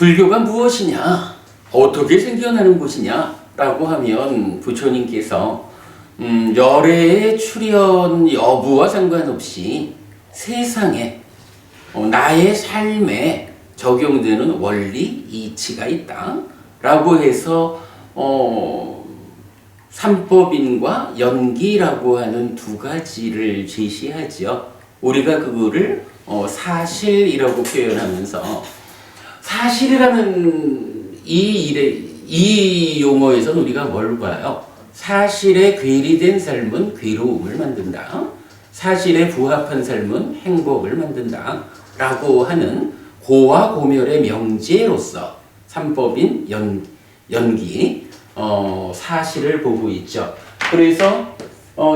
불교가 무엇이냐? 어떻게 생겨나는 것이냐라고 하면 부처님께서 열애의 출현 여부와 상관없이 세상에 나의 삶에 적용되는 원리, 이치가 있다라고 해서 삼법인과 연기라고 하는 두 가지를 제시하지요. 우리가 그거를 사실이라고 표현하면서 사실이라는 이 용어에서는 우리가 뭘 봐요? 사실에 괴리된 삶은 괴로움을 만든다. 사실에 부합한 삶은 행복을 만든다. 라고 하는 고와 고멸의 명제로서 삼법인 연기 사실을 보고 있죠. 그래서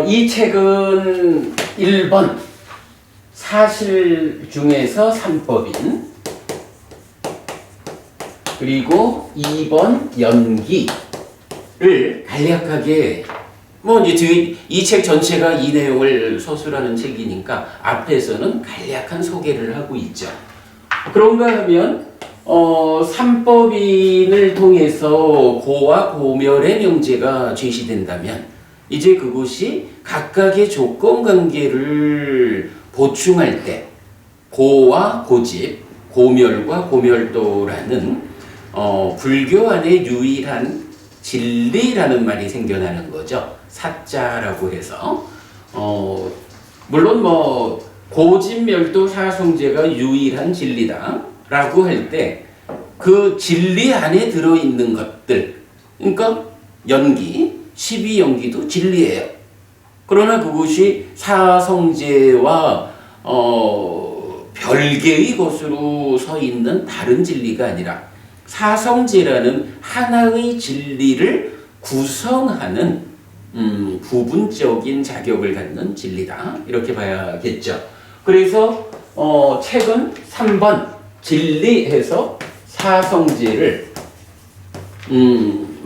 이 책은 1번 사실 중에서 삼법인, 그리고 2번 연기를 간략하게 이제 이 책 전체가 이 내용을 서술하는 책이니까 앞에서는 간략한 소개를 하고 있죠. 그런가 하면 삼법인을 통해서 고와 고멸의 명제가 제시된다면 이제 그것이 각각의 조건 관계를 보충할 때 고와 고집, 고멸과 고멸도라는 불교 안에 유일한 진리라는 말이 생겨나는 거죠. 사자라고 해서 물론 고집멸도 사성제가 유일한 진리다라고 할 때 그 진리 안에 들어있는 것들, 그러니까 연기, 12연기도 진리예요. 그러나 그것이 사성제와 별개의 것으로 서 있는 다른 진리가 아니라 사성제라는 하나의 진리를 구성하는 부분적인 자격을 갖는 진리다. 이렇게 봐야겠죠. 그래서 책은 3번 진리해서 사성제를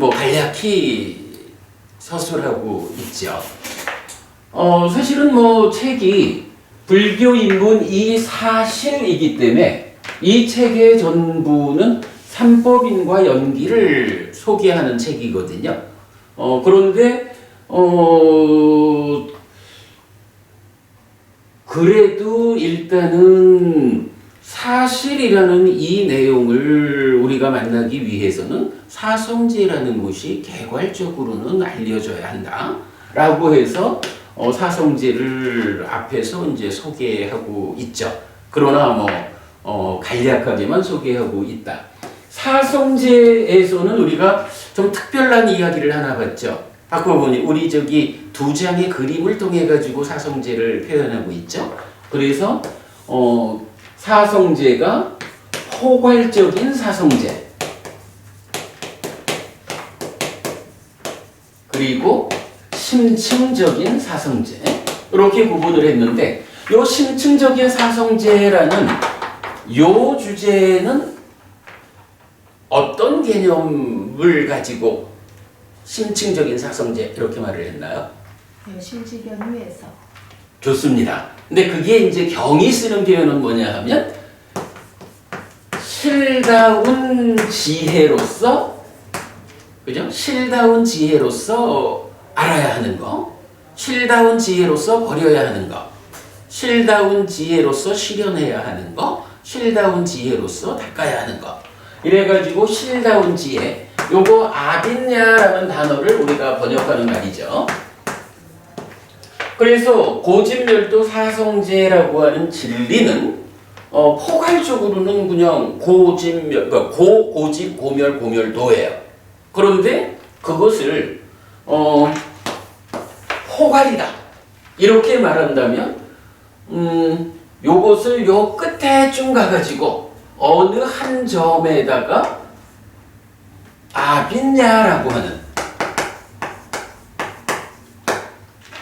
간략히 서술하고 있죠. 사실은 책이 불교 인문 이 사실이기 때문에 이 책의 전부는 삼법인과 연기를 소개하는 책이거든요. 그런데 그래도 일단은 사실이라는 이 내용을 우리가 만나기 위해서는 사성제라는 것이 개괄적으로는 알려져야 한다라고 해서 사성제를 앞에서 이제 소개하고 있죠. 그러나 간략하게만 소개하고 있다. 사성제에서는 우리가 좀 특별한 이야기를 하나 봤죠. 바꿔 보니 우리 두 장의 그림을 통해 가지고 사성제를 표현하고 있죠. 그래서 사성제가 포괄적인 사성제, 그리고 심층적인 사성제, 이렇게 구분을 했는데 요 심층적인 사성제라는 요 주제는 어떤 개념을 가지고 심층적인 사성제 이렇게 말을 했나요? 심지견유에서. 좋습니다. 근데 그게 이제 경이 쓰는 표현은 뭐냐 하면 실다운 지혜로서, 그죠? 실다운 지혜로서 알아야 하는 거, 실다운 지혜로서 버려야 하는 거, 실다운 지혜로서 실현해야 하는 거, 실다운 지혜로서 닦아야 하는 거. 이래가지고 실다운 지혜, 요거 아빈야라는 단어를 우리가 번역하는 말이죠. 그래서 고집멸도 사성제라고 하는 진리는 포괄적으로는 그냥 그러니까 고집, 고멸, 고멸도예요. 그런데 그것을 포괄이다 이렇게 말한다면 요것을 요 끝에 좀 가가지고 어느 한 점에다가 아빈야라고 하는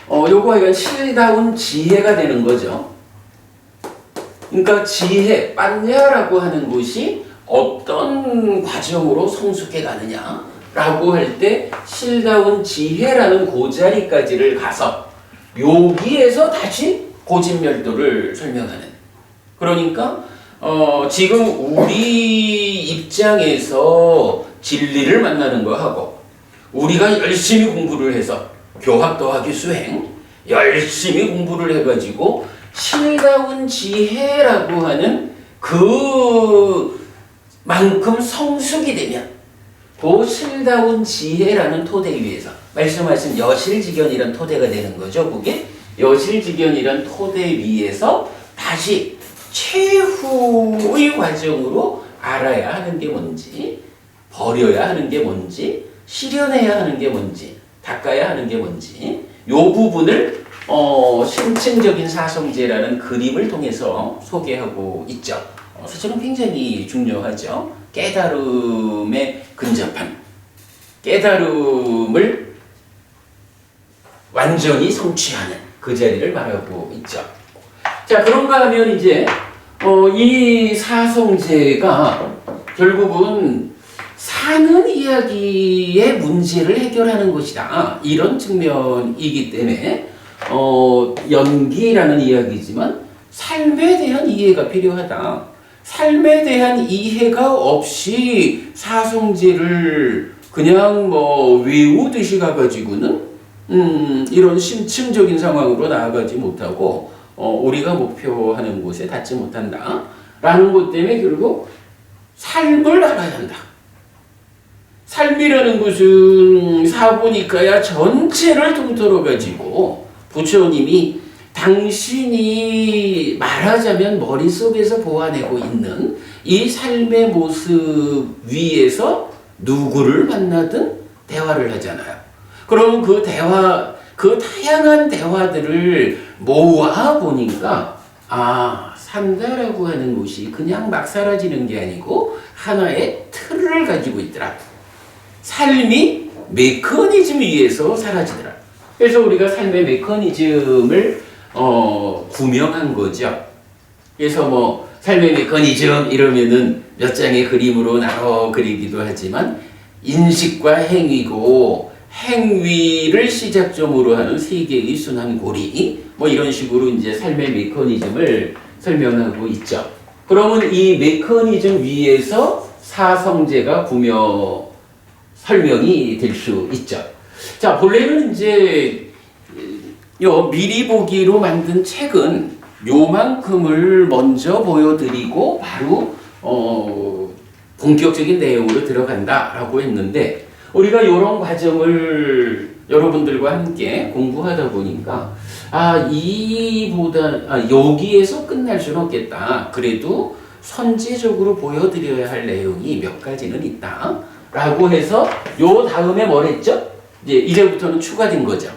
요거 이건 실다운 지혜가 되는 거죠. 그러니까 지혜, 빠냐라고 하는 것이 어떤 과정으로 성숙해 가느냐라고 할 때 실다운 지혜라는 그 자리까지를 가서 여기에서 다시 고집멸도를 설명하는. 그러니까 지금 우리 입장에서 진리를 만나는 거하고 우리가 열심히 공부를 해서 교학 더하기 수행 열심히 공부를 해가지고 실가운 지혜라고 하는 그만큼 성숙이 되면 그 실다운 지혜라는 토대 위에서 말씀하신 여실지견이란 토대가 되는 거죠. 그게 여실지견이란 토대 위에서 다시 최후의 과정으로 알아야 하는 게 뭔지, 버려야 하는 게 뭔지, 실현해야 하는 게 뭔지, 닦아야 하는 게 뭔지 요 부분을 심층적인 사성제라는 그림을 통해서 소개하고 있죠. 사실은 굉장히 중요하죠. 깨달음에 근접한 깨달음을 완전히 성취하는 그 자리를 말하고 있죠. 자, 그런가 하면 이제 이 사성제가 결국은 사는 이야기의 문제를 해결하는 것이다. 이런 측면이기 때문에 연기라는 이야기지만 삶에 대한 이해가 필요하다. 삶에 대한 이해가 없이 사성제를 그냥 외우듯이 가가지고는 이런 심층적인 상황으로 나아가지 못하고 우리가 목표하는 곳에 닿지 못한다. 라는 것 때문에 결국 삶을 알아야 한다. 삶이라는 것은 사보니까야 전체를 통틀어 가지고 부처님이 당신이 말하자면 머릿속에서 보아내고 있는 이 삶의 모습 위에서 누구를 만나든 대화를 하잖아요. 그럼 그 다양한 대화들을 모아 보니까 산다라고 하는 것이 그냥 막 사라지는 게 아니고 하나의 틀을 가지고 있더라. 삶이 메커니즘 위에서 사라지더라. 그래서 우리가 삶의 메커니즘을 구명한 거죠. 그래서 삶의 메커니즘 이러면은 몇 장의 그림으로 나눠 그리기도 하지만 인식과 행위고 행위를 시작점으로 하는 세 개의 순환고리 이런 식으로 이제 삶의 메커니즘을 설명하고 있죠. 그러면 이 메커니즘 위에서 사성제가 설명이 될 수 있죠. 자, 본래는 이제 미리 보기로 만든 책은 요만큼을 먼저 보여드리고 바로 본격적인 내용으로 들어간다라고 했는데 우리가 이런 과정을 여러분들과 함께 공부하다 보니까 여기에서 끝날 수는 없겠다. 그래도 선제적으로 보여드려야 할 내용이 몇 가지는 있다. 라고 해서 요 다음에 뭘 했죠? 이제부터는 추가된 거죠.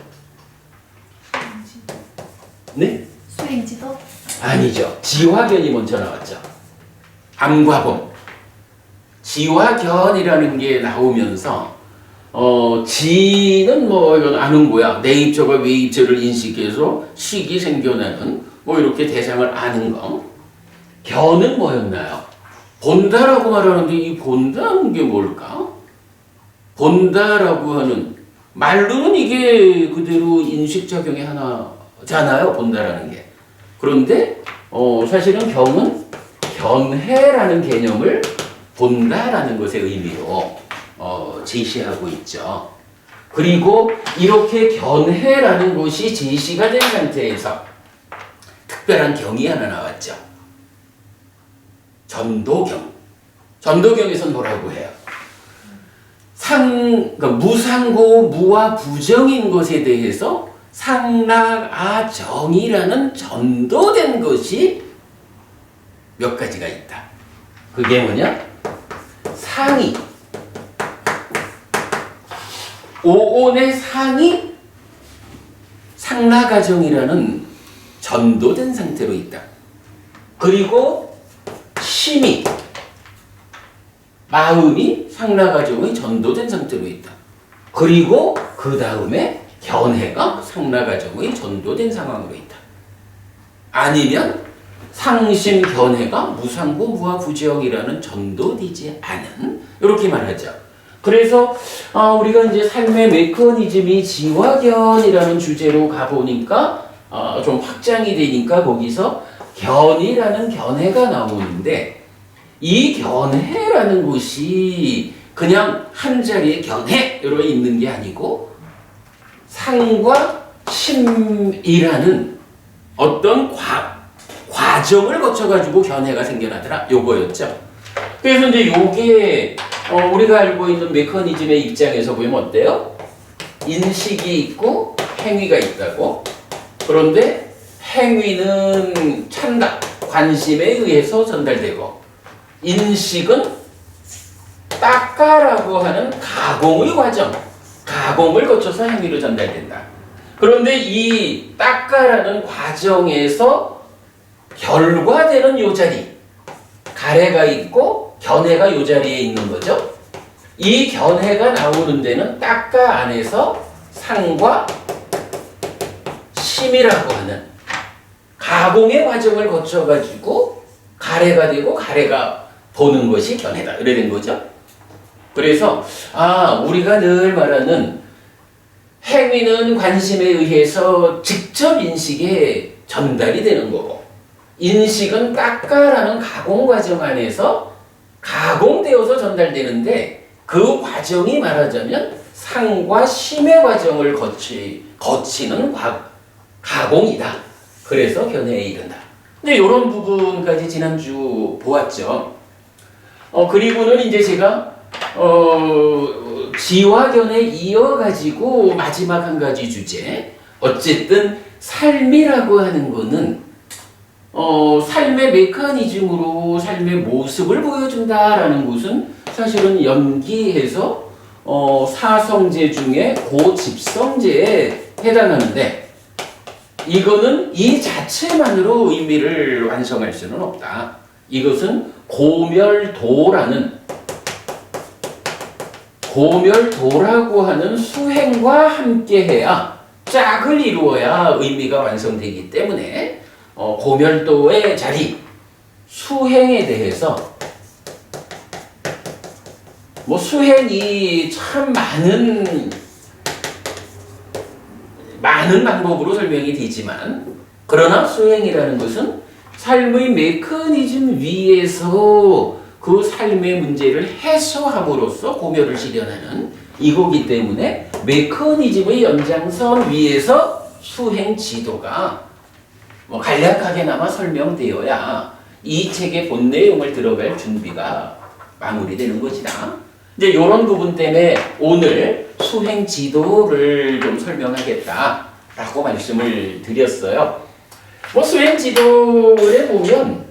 네? 수행지도? 아니죠. 지화견이 먼저 나왔죠. 암과범. 지화견이라는 게 나오면서 지는 이건 아는 거야. 내 입처가 외 입처를 인식해서 식이 생겨나는 이렇게 대상을 아는 거. 견은 뭐였나요? 본다라고 말하는데 이 본다는 게 뭘까? 본다라고 하는 말로는 이게 그대로 인식작용의 하나잖아요. 본다라는 게. 그런데 사실은 경은 견해라는 개념을 본다라는 것의 의미로 제시하고 있죠. 그리고 이렇게 견해라는 것이 제시가 된 상태에서 특별한 경이 하나 나왔죠. 전도경. 전도경에서는 뭐라고 해요? 그러니까 무상고 무와 부정인 것에 대해서 상락아정이라는 전도된 것이 몇 가지가 있다. 그게 뭐냐? 상이 오온의 상이 상락아정이라는 전도된 상태로 있다. 그리고 심이 마음이 상락아정의 전도된 상태로 있다. 그리고 그 다음에 견해가 상락아정의 전도된 상황으로 있다. 아니면 상심 견해가 무상고 무와 부정이라는 전도되지 않은 이렇게 말하죠. 그래서 우리가 이제 삶의 메커니즘이 지화견이라는 주제로 가보니까 좀 확장이 되니까 거기서 견이라는 견해가 나오는데 이 견해라는 것이 그냥 한 자리에 견해로 있는 게 아니고 상과 심이라는 어떤 과정을 거쳐가지고 견해가 생겨나더라. 요거였죠. 그래서 이제 요게 우리가 알고 있는 메커니즘의 입장에서 보면 어때요? 인식이 있고 행위가 있다고. 그런데 행위는 찬다, 관심에 의해서 전달되고, 인식은 닦아라고 하는 가공의 과정, 가공을 거쳐서 행위로 전달된다. 그런데 이 닦아라는 과정에서 결과되는 요 자리, 가래가 있고 견해가 요 자리에 있는 거죠. 이 견해가 나오는 데는 닦아 안에서 상과 심이라고 하는 가공의 과정을 거쳐가지고 가래가 되고 가래가 보는 것이 견해다. 이래 된 거죠. 그래서 우리가 늘 말하는 행위는 관심에 의해서 직접 인식에 전달이 되는 거고, 인식은 닦아라는 가공 과정 안에서 가공되어서 전달되는데, 그 과정이 말하자면 상과 심의 과정을 거치는 가공이다. 그래서 견해에 이른다. 이제 이런 부분까지 지난주 보았죠. 그리고는 이제 제가 지와 견해 이어가지고 마지막 한 가지 주제, 어쨌든 삶이라고 하는 거는 삶의 메커니즘으로 삶의 모습을 보여준다라는 것은 사실은 연기해서 사성제 중에 고집성제에 해당하는데, 이거는 이 자체만으로 의미를 완성할 수는 없다. 이것은 고멸도라고 하는 수행과 함께해야, 짝을 이루어야 의미가 완성되기 때문에 고멸도의 자리, 수행에 대해서 수행이 참 많은 방법으로 설명이 되지만, 그러나 수행이라는 것은 삶의 메커니즘 위에서 그 삶의 문제를 해소함으로써 고멸을 실현하는 이거기 때문에 메커니즘의 연장선 위에서 수행 지도가 간략하게나마 설명되어야 이 책의 본 내용을 들어갈 준비가 마무리되는 것이다. 이제 이런 부분 때문에 오늘 수행 지도를 좀 설명하겠다라고 말씀을 드렸어요. 수행 지도에 보면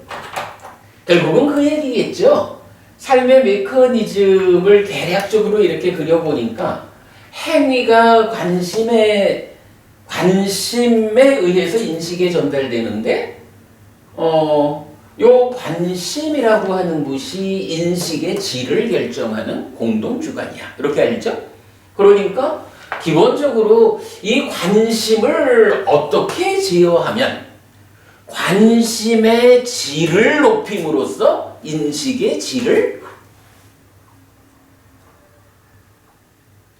결국은 그 얘기겠죠. 삶의 메커니즘을 대략적으로 이렇게 그려보니까 행위가 관심에 의해서 인식에 전달되는데, 요 관심이라고 하는 것이 인식의 질을 결정하는 공동주관이야. 이렇게 알죠? 그러니까 기본적으로 이 관심을 어떻게 제어하면 관심의 질을 높임으로써 인식의 질을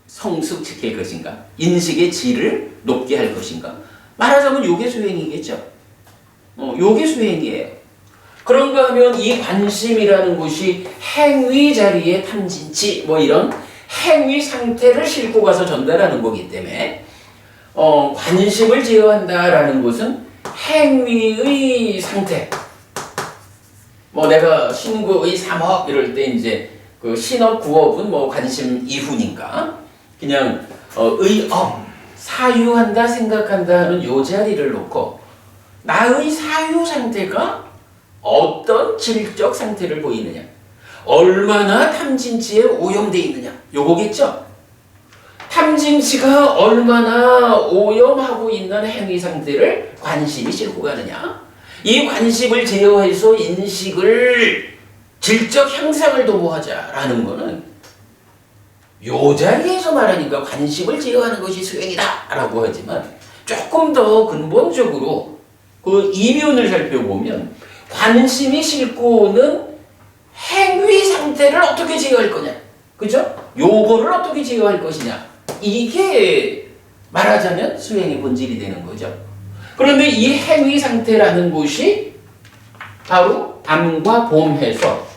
성숙시킬 것인가? 인식의 질을 높게 할 것인가? 말하자면 요게 수행이겠죠. 요게 수행이에요. 그런가 하면 이 관심이라는 것이 행위 자리의 탐진치, 이런 행위 상태를 싣고 가서 전달하는 거기 때문에 관심을 제어한다라는 것은 행위의 상태. 내가 신구의 3업 이럴 때 이제 그 신업 구업은 관심 이후니까 그냥 의업 사유한다 생각한다 하는 요 자리를 놓고 나의 사유 상태가 어떤 질적 상태를 보이느냐, 얼마나 탐진치에 오염되어 있느냐, 요거겠죠. 탐진치가 얼마나 오염하고 있는 행위 상태를 관심이 싣고 가느냐, 이 관심을 제어해서 인식을 질적 향상을 도모하자라는 거는 요 자리에서 말하니까 관심을 제어하는 것이 수행이다라고 하지만, 조금 더 근본적으로 그 이면을 살펴보면 관심이 싣고 오는 행위 상태를 어떻게 제어할 거냐, 그죠? 요거를 어떻게 제어할 것이냐, 이게 말하자면 수행의 본질이 되는 거죠. 그런데 이 행위 상태라는 것이 바로 암과 봄해서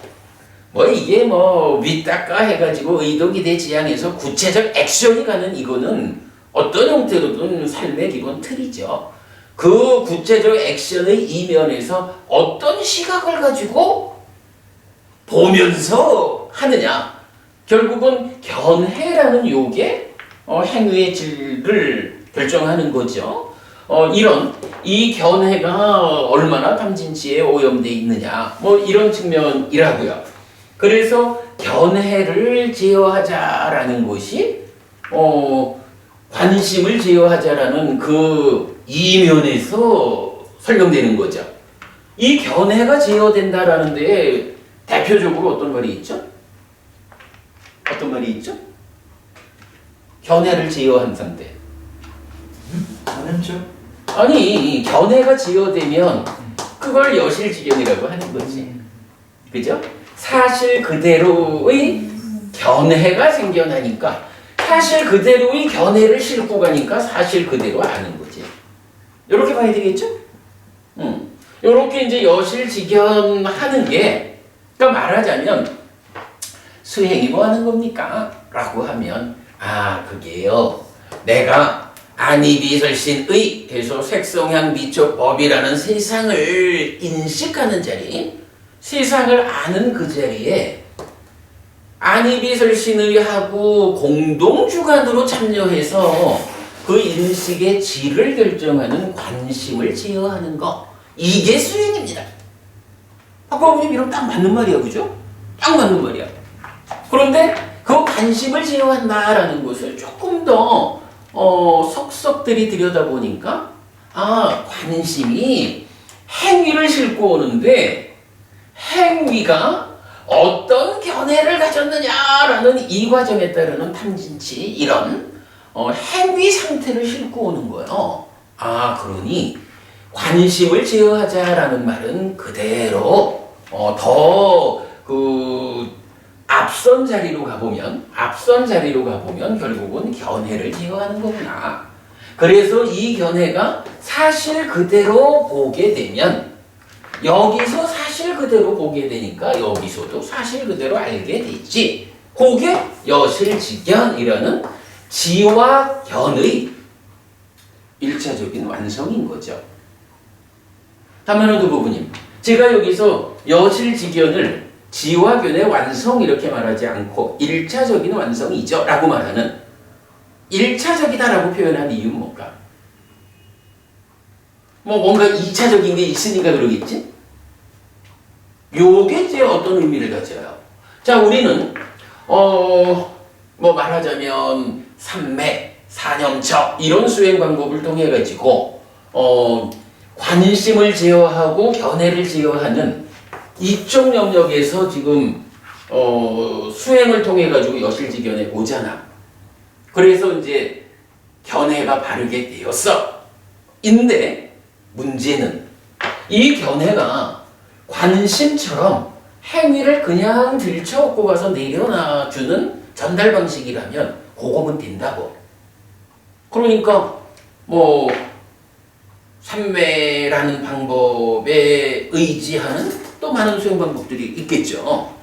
뭐 이게 뭐 윗닦아 해가지고 의도 기대 지향해서 구체적 액션이 가는 이거는 어떤 형태로든 삶의 기본 틀이죠. 그 구체적 액션의 이면에서 어떤 시각을 가지고 보면서 하느냐. 결국은 견해라는 요게 행위의 질을 결정하는 거죠. 이런 이 견해가 얼마나 탐진치에 오염돼 있느냐. 뭐 이런 측면이라고요. 그래서 견해를 제어하자라는 것이 관심을 제어하자라는 그 이면에서 설명되는 거죠. 이 견해가 제어된다라는 데 대표적으로 어떤 말이 있죠? 어떤 말이 있죠? 견해를 제어한 상태. 가능죠? 아니, 견해가 제어되면 그걸 여실직연이라고 하는 거지. 그죠? 사실 그대로의 견해가 생겨나니까 사실 그대로의 견해를 싣고 가니까 사실 그대로 아는 거지. 이렇게 봐야 되겠죠? 이렇게 이제 여실직연하는 게, 그러니까 말하자면 수행이 뭐 하는 겁니까? 라고 하면 그게요. 내가 안이비설신의 해서 색성향 미촉법이라는 세상을 인식하는 자리, 세상을 아는 그 자리에 안이비설신의하고 공동주관으로 참여해서 그 인식의 질을 결정하는 관심을 제어하는 거, 이게 수행입니다. 박사님 이러면 딱 맞는 말이야, 그죠? 딱 맞는 말이야. 그런데 그 관심을 제어한다라는 것을 조금 더 석석들이 들여다보니까 관심이 행위를 싣고 오는데 행위가 어떤 견해를 가졌느냐라는 이 과정에 따르는 탐진치 이런 행위 상태를 싣고 오는 거예요. 그러니 관심을 제어하자라는 말은 그대로 앞선 자리로 가보면 결국은 견해를 제어하는 거구나. 그래서 이 견해가 사실 그대로 보게 되면 여기서 사실 그대로 보게 되니까 여기서도 사실 그대로 알게 되지. 그게 여실직연이라는 지와 견의 1차적인 완성인 거죠. 다만은 부부님, 제가 여기서 여실직연을 지와 견의 완성 이렇게 말하지 않고 1차적인 완성이죠 라고 말하는 1차적이다 라고 표현한 이유는 뭘까? 뭔가 2차적인 게 있으니까 그러겠지? 요게 이제 어떤 의미를 가져요? 자, 우리는 말하자면 삼매, 사념처 이런 수행 방법을 통해 가지고 관심을 제어하고 견해를 제어하는 이쪽 영역에서 지금 수행을 통해 가지고 여실직연에 오잖아. 그래서 이제 견해가 바르게 되었어. 인데 문제는 이 견해가 관심처럼 행위를 그냥 들쳐업고 가서 내려놔주는 전달 방식이라면 그거면 된다고. 그러니까 삼매라는 방법에 의지하는 또 많은 수행 방법들이 있겠죠.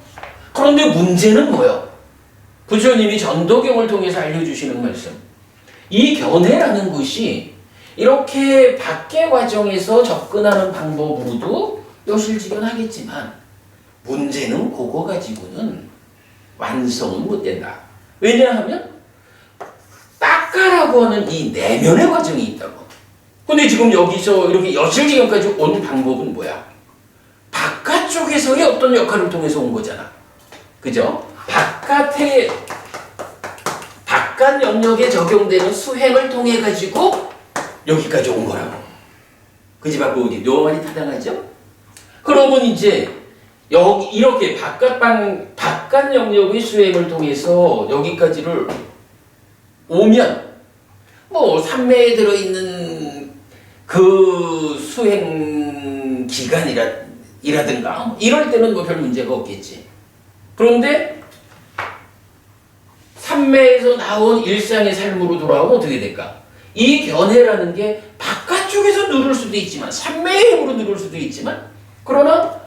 그런데 문제는 뭐예요? 부처님이 전도경을 통해서 알려주시는 말씀. 이 견해라는 것이 이렇게 밖의 과정에서 접근하는 방법으로도 여실직연하겠지만 문제는 그거 가지고는 완성은 못 된다. 왜냐하면 닦아라고 하는 이 내면의 과정이 있다고. 근데 지금 여기서 이렇게 여실직연까지 온 방법은 뭐야? 바깥쪽에서의 어떤 역할을 통해서 온 거잖아. 그죠? 바깥 영역에 적용되는 수행을 통해 가지고 여기까지 온 거라고. 그지 맞고 어디 묘안이 타당하죠? 그러면 이제 이렇게 바깥 영역의 수행을 통해서 여기까지를 오면 삼매에 들어있는 그 수행 기간이라든가 이럴 때는 별 문제가 없겠지. 그런데 삼매에서 나온 일상의 삶으로 돌아오면 어떻게 될까? 이 견해라는 게 바깥쪽에서 누를 수도 있지만 삼매의 힘으로 누를 수도 있지만 그러나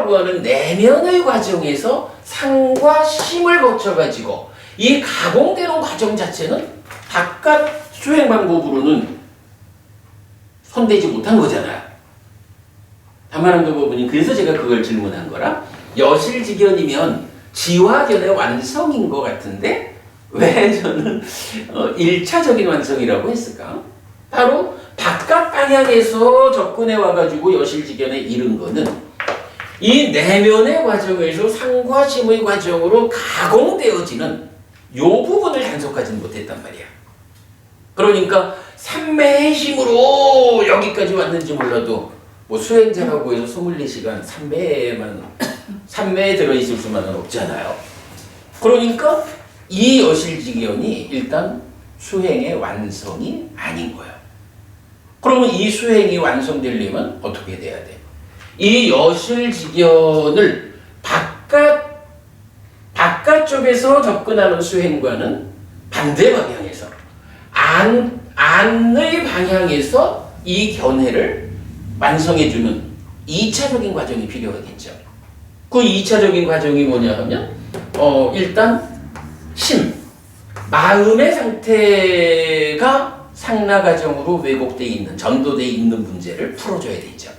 본다라고 하는 내면의 과정에서 상과 심을 거쳐가지고 이 가공되는 과정 자체는 바깥 수행 방법으로는 손대지 못한 거잖아요. 다만한도 부분이 그래서 제가 그걸 질문한 거라. 여실직연이면 지화견의 완성인 것 같은데 왜 저는 1차적인 완성이라고 했을까? 바로 바깥 방향에서 접근해 와가지고 여실직연에 이른 거는 이 내면의 과정에서 상과 심의 과정으로 가공되어지는 요 부분을 단속하지는 못했단 말이야. 그러니까 삼매의 힘으로 여기까지 왔는지 몰라도 뭐 수행자라고 해서 24시간 삼매에 들어있을 수만은 없잖아요. 그러니까 이 여실직연이 일단 수행의 완성이 아닌 거예요. 그러면 이 수행이 완성되려면 어떻게 돼야 돼? 이 여실직연을 바깥쪽에서 접근하는 수행과는 반대 방향에서 안의 방향에서 이 견해를 완성해주는 2차적인 과정이 필요하겠죠. 그 2차적인 과정이 뭐냐 하면 일단 마음의 상태가 상나 과정으로 왜곡되어 있는, 전도되어 있는 문제를 풀어줘야 되죠.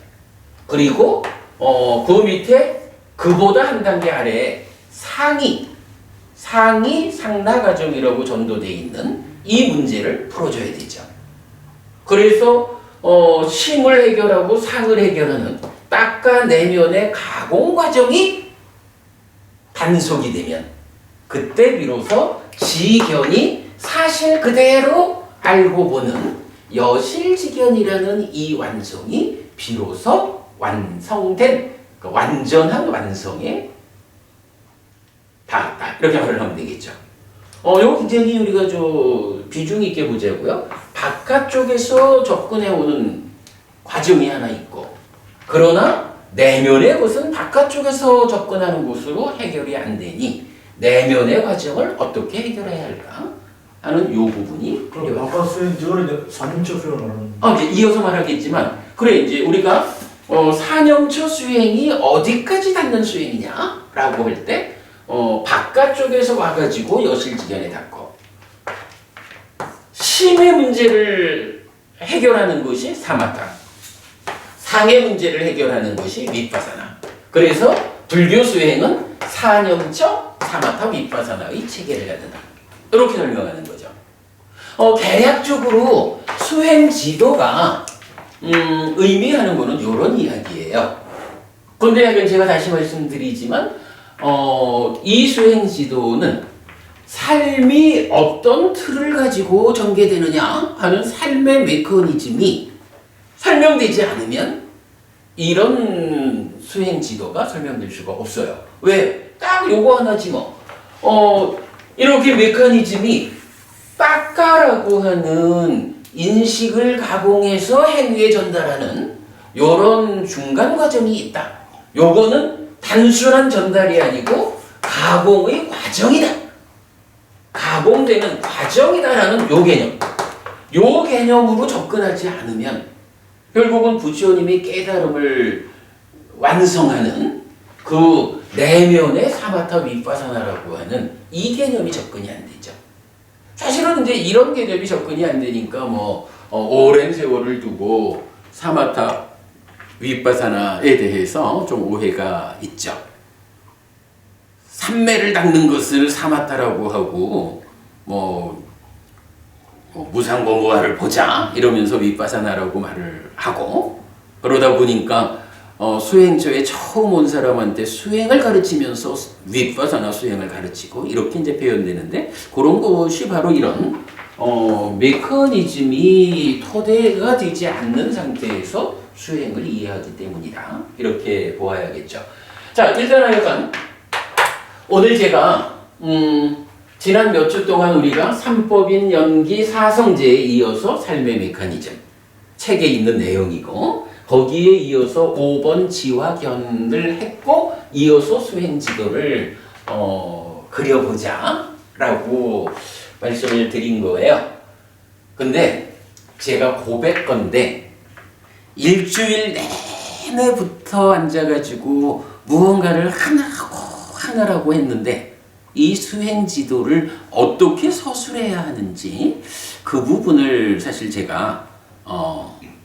그리고 그 밑에 그보다 한 단계 아래에 상이 상나 과정이라고 전도되어 있는 이 문제를 풀어줘야 되죠. 그래서 심을 해결하고 상을 해결하는 닦아내면의 가공 과정이 단속이 되면 그때 비로소 지견이 사실 그대로 알고 보는 여실지견이라는 이 완성이 비로소 완성된 완전한 완성에 닿았다. 이렇게 말을 하면 되겠죠. 이거 굉장히 우리가 비중 있게 보자고요. 바깥쪽에서 접근해 오는 과정이 하나 있고, 그러나 내면의 것은 바깥쪽에서 접근하는 것으로 해결이 안 되니 내면의 과정을 어떻게 해결해야 할까 하는 요 부분이 그럼 아까 수행 저거는 이제 3차 수행을 하는. 이제 이어서 말하겠지만, 그래 이제 우리가 4년초 수행이 어디까지 닿는 수행이냐라고 할 때 바깥쪽에서 와가지고 여실지견에 닿고 심의 문제를 해결하는 것이 사마타, 상의 문제를 해결하는 것이 위파사나. 그래서 불교 수행은 4년초 사마타 위파사나의 체계를 갖는다. 이렇게 설명하는 거죠. 대략적으로 수행 지도가 의미하는 거는 이런 이야기예요. 그런데 제가 다시 말씀드리지만 이 수행 지도는 삶이 어떤 틀을 가지고 전개되느냐 하는 삶의 메커니즘이 설명되지 않으면 이런 수행 지도가 설명될 수가 없어요. 왜? 딱 요거 하나지 뭐. 이렇게 메커니즘이 닦아라고 하는 인식을 가공해서 행위에 전달하는 요런 중간 과정이 있다. 요거는 단순한 전달이 아니고 가공의 과정이다. 가공되는 과정이다라는 요 개념. 요 개념으로 접근하지 않으면 결국은 부처님이 깨달음을 완성하는 그 내면의 사마타 위파사나라고 하는 이 개념이 접근이 안 되죠. 사실은 이제 이런 개념이 접근이 안 되니까 오랜 세월을 두고 사마타 위파사나에 대해서 좀 오해가 있죠. 삼매를 닦는 것을 사마타라고 하고 무상공부화를 보자 이러면서 위파사나라고 말을 하고, 그러다 보니까 수행처에 처음 온 사람한테 수행을 가르치면서 위파사나 수행을 가르치고 이렇게 이제 표현되는데, 그런 것이 바로 이런 메커니즘이 토대가 되지 않는 상태에서 수행을 이해하기 때문이다. 이렇게 보아야겠죠. 자, 일단 하여간 오늘 제가 지난 몇 주 동안 우리가 삼법인 연기 사성제에 이어서 삶의 메커니즘 책에 있는 내용이고, 거기에 이어서 5번 지화견을 했고 이어서 수행 지도를 그려보자 라고 말씀을 드린 거예요. 근데 제가 고백건데 일주일 내내부터 앉아가지고 무언가를 하나하고 하나라고 했는데 이 수행 지도를 어떻게 서술해야 하는지 그 부분을 사실 제가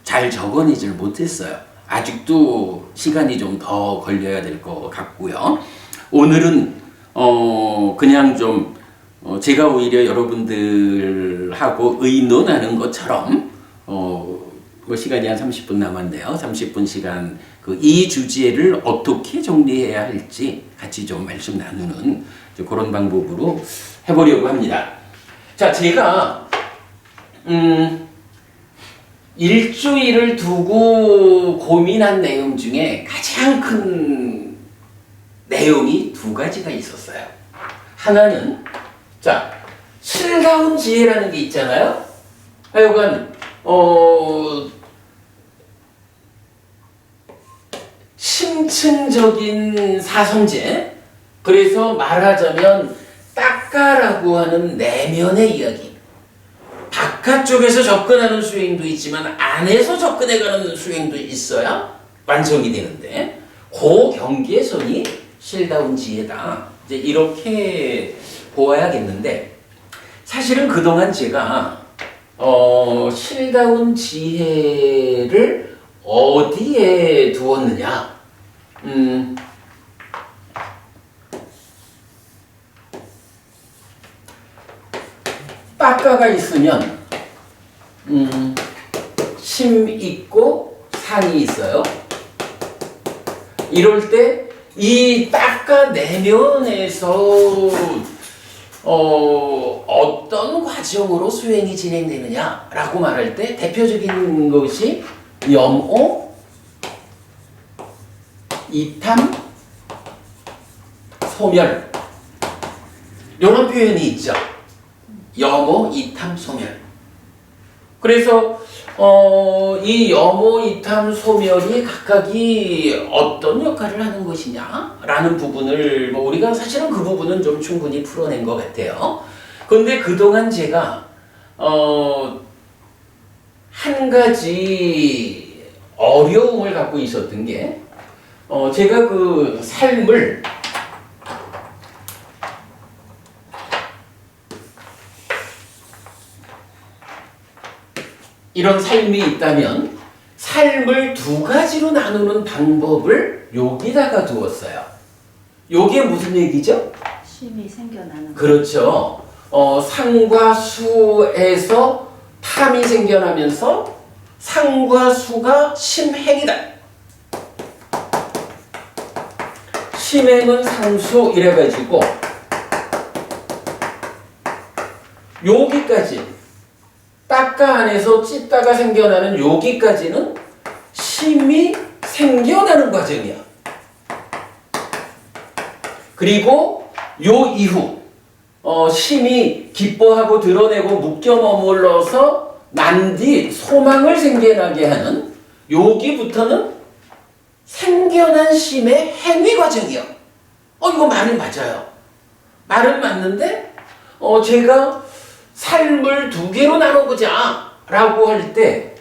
잘 적어내질 못했어요. 아직도 시간이 좀 더 걸려야 될 것 같고요. 오늘은 그냥 좀 제가 오히려 여러분들하고 의논하는 것처럼 뭐 시간이 한 30분 남았네요. 30분 시간 이 주제를 어떻게 정리해야 할지 같이 좀 말씀 나누는 그런 방법으로 해보려고 합니다. 자, 제가 일주일을 두고 고민한 내용 중에 가장 큰 내용이 두 가지가 있었어요. 하나는 자, 실가운 지혜라는 게 있잖아요. 하여간 심층적인 사성제, 그래서 말하자면 딱가라고 하는 내면의 이야기, 바깥쪽에서 접근하는 수행도 있지만 안에서 접근해가는 수행도 있어야 완성이 되는데 그 경계선이 실다운 지혜다. 이제 이렇게 보아야겠는데 사실은 그동안 제가 실다운 지혜를 어디에 두었느냐? 딱가가 있으면 심 있고 산이 있어요. 이럴 때 이 딱가 내면에서 어떤 과정으로 수행이 진행되느냐라고 말할 때 대표적인 것이 염오, 이탐, 소멸 이런 표현이 있죠. 염오, 이탐, 소멸. 그래서 이 염오, 이탐, 소멸이 각각이 어떤 역할을 하는 것이냐라는 부분을 우리가 사실은 그 부분은 좀 충분히 풀어낸 것 같아요. 그런데 그동안 제가 한 가지 어려움을 갖고 있었던 게 제가 그 삶을 이런 삶이 있다면 삶을 두 가지로 나누는 방법을 여기다가 두었어요. 요게 무슨 얘기죠? 심이 생겨나는. 그렇죠. 상과 수에서 탐이 생겨나면서 상과 수가 심행이다. 심행은 상수 이래가지고 여기까지 딱가 안에서 찢다가 생겨나는 여기까지는 심이 생겨나는 과정이야. 그리고 요 이후 심이 기뻐하고 드러내고 묶여 머물러서 난 뒤 소망을 생겨나게 하는 여기부터는 생겨난 심의 행위 과정이야. 이거 말이 맞아요. 말은 맞는데 제가 삶을 두 개로 나눠보자 라고 할 때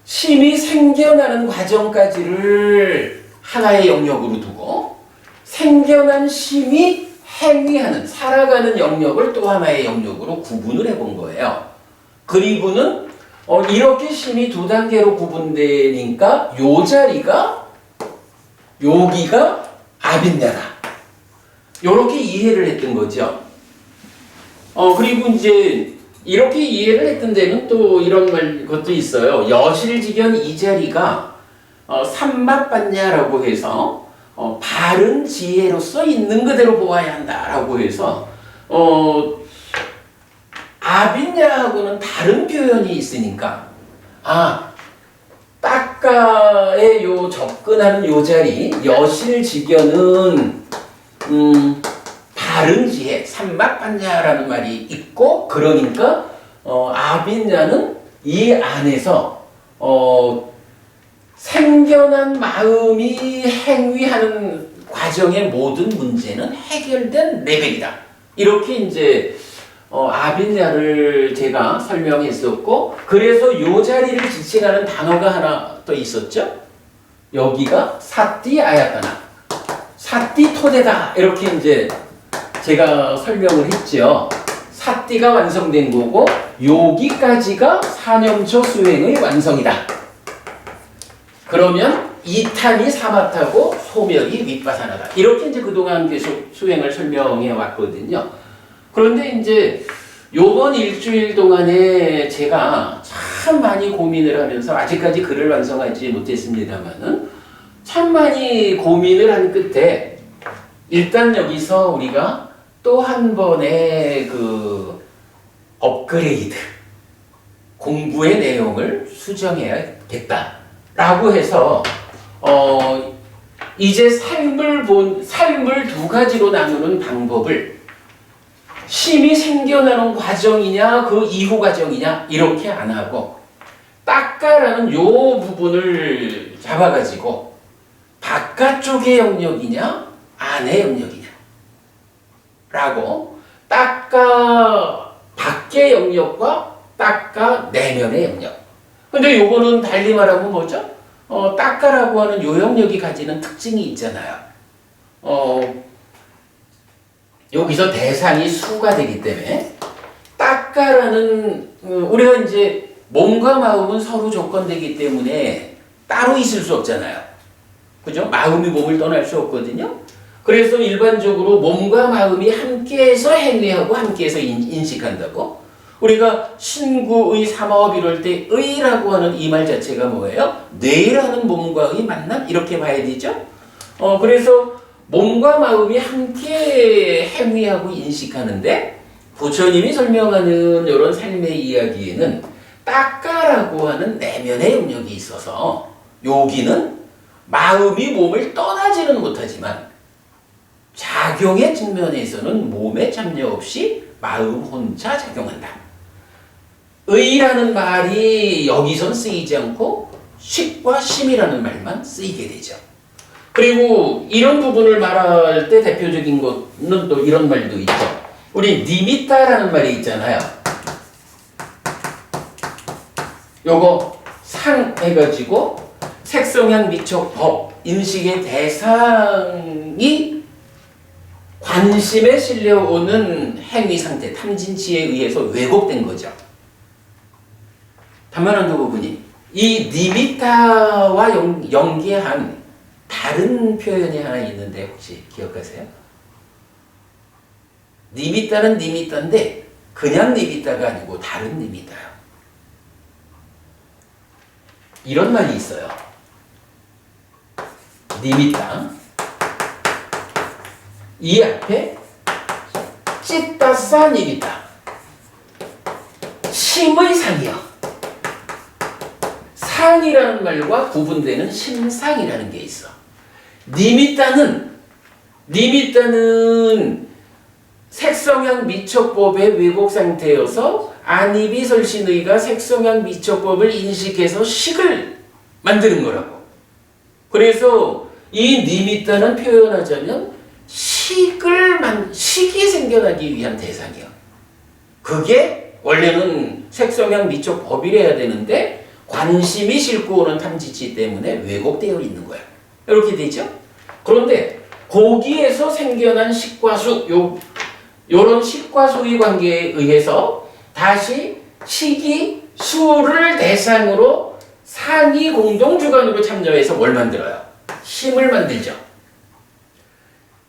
심이 생겨나는 과정까지를 하나의 영역으로 두고 생겨난 심이 행위하는 살아가는 영역을 또 하나의 영역으로 구분을 해본 거예요. 그리고는 이렇게 심이 두 단계로 구분되니까 요 자리가 여기가 아빈냐다 요렇게 이해를 했던 거죠. 그리고 이제 이렇게 이해를 했던 데는 또 이런 것도 있어요. 여실직연 이 자리가 삼맛받냐라고 해서 바른 지혜로서 있는 그대로 보아야 한다라고 해서 아빈냐하고는 다른 표현이 있으니까 딱가의 요 접근하는 요 자리 여실직연은 바른 지혜, 삼맛받냐라는 말이 있고 그러니까 아빈냐는 이 안에서 생겨난 마음이 행위하는 과정의 모든 문제는 해결된 레벨이다. 이렇게 이제 아빈냐를 제가 설명했었고 그래서 요 자리를 지칭하는 단어가 하나 또 있었죠. 여기가 사띠 아야타나. 사띠 토대다 이렇게 이제 제가 설명을 했죠. 사띠가 완성된 거고 여기까지가 사념초 수행의 완성이다. 그러면 이탄이 사마타고 소멸이 윗바사나다. 이렇게 이제 그동안 계속 수행을 설명해 왔거든요. 그런데 이제 요번 일주일 동안에 제가 참 많이 고민을 하면서 아직까지 글을 완성하지 못했습니다만은 참 많이 고민을 한 끝에 일단 여기서 우리가 또 한 번의 그 업그레이드 공부의 내용을 수정해야겠다라고 해서 이제 삶을 두 가지로 나누는 방법을 심이 생겨나는 과정이냐 그 이후 과정이냐 이렇게 안 하고 딱가라는 요 부분을 잡아가지고 바깥쪽의 영역이냐 안의 영역이냐 라고 딱가 밖의 영역과 딱가 내면의 영역. 근데 요거는 달리 말하면 뭐죠? 딱가라고 하는 요 영역이 가지는 특징이 있잖아요. 여기서 대상이 수가 되기 때문에 딱가라는 우리가 이제 몸과 마음은 서로 조건되기 때문에 따로 있을 수 없잖아요. 그죠? 마음이 몸을 떠날 수 없거든요. 그래서 일반적으로 몸과 마음이 함께해서 행위하고 함께해서 인식한다고. 우리가 신구의 삼업 이럴 때 의라고 하는 이 말 자체가 뭐예요? 뇌라는 몸과의 만남 이렇게 봐야 되죠. 그래서 몸과 마음이 함께 행위하고 인식하는데 부처님이 설명하는 이런 삶의 이야기에는 딱가라고 하는 내면의 영역이 있어서 여기는 마음이 몸을 떠나지는 못하지만 작용의 측면에서는 몸에 참여 없이 마음 혼자 작용한다. 의라는 말이 여기선 쓰이지 않고 식과 심이라는 말만 쓰이게 되죠. 그리고 이런 부분을 말할 때 대표적인 거는 또 이런 말도 있죠. 우리 니미타라는 말이 있잖아요. 요거 상 해가지고 색성향 미촉 법 인식의 대상이 관심에 실려오는 행위 상태 탐진치에 의해서 왜곡된 거죠. 다만 그 부분이 이 니미타와 연계한 다른 표현이 하나 있는데 혹시 기억하세요? 니미타는 니미타인데 그냥 니미타가 아니고 다른 니미타요. 이런 말이 있어요. 니미타 이 앞에 찌따싸 니미타 심의 상이요. 상이라는 말과 구분되는 심상이라는 게 있어. 니미타는 색성향 미촉법의 왜곡 상태여서 안이비설신의가 색성향 미촉법을 인식해서 식을 만드는 거라고. 그래서 이 니미타는 표현하자면 식이 생겨나기 위한 대상이요. 그게 원래는 색성향 미촉법이래야 되는데 관심이 싣고 오는 탐지치 때문에 왜곡되어 있는 거야. 이렇게 되죠? 그런데 거기에서 생겨난 식과 수, 요런 식과 수의 관계에 의해서 다시 식이 수를 대상으로 상이 공동주관으로 참여해서 뭘 만들어요? 심을 만들죠.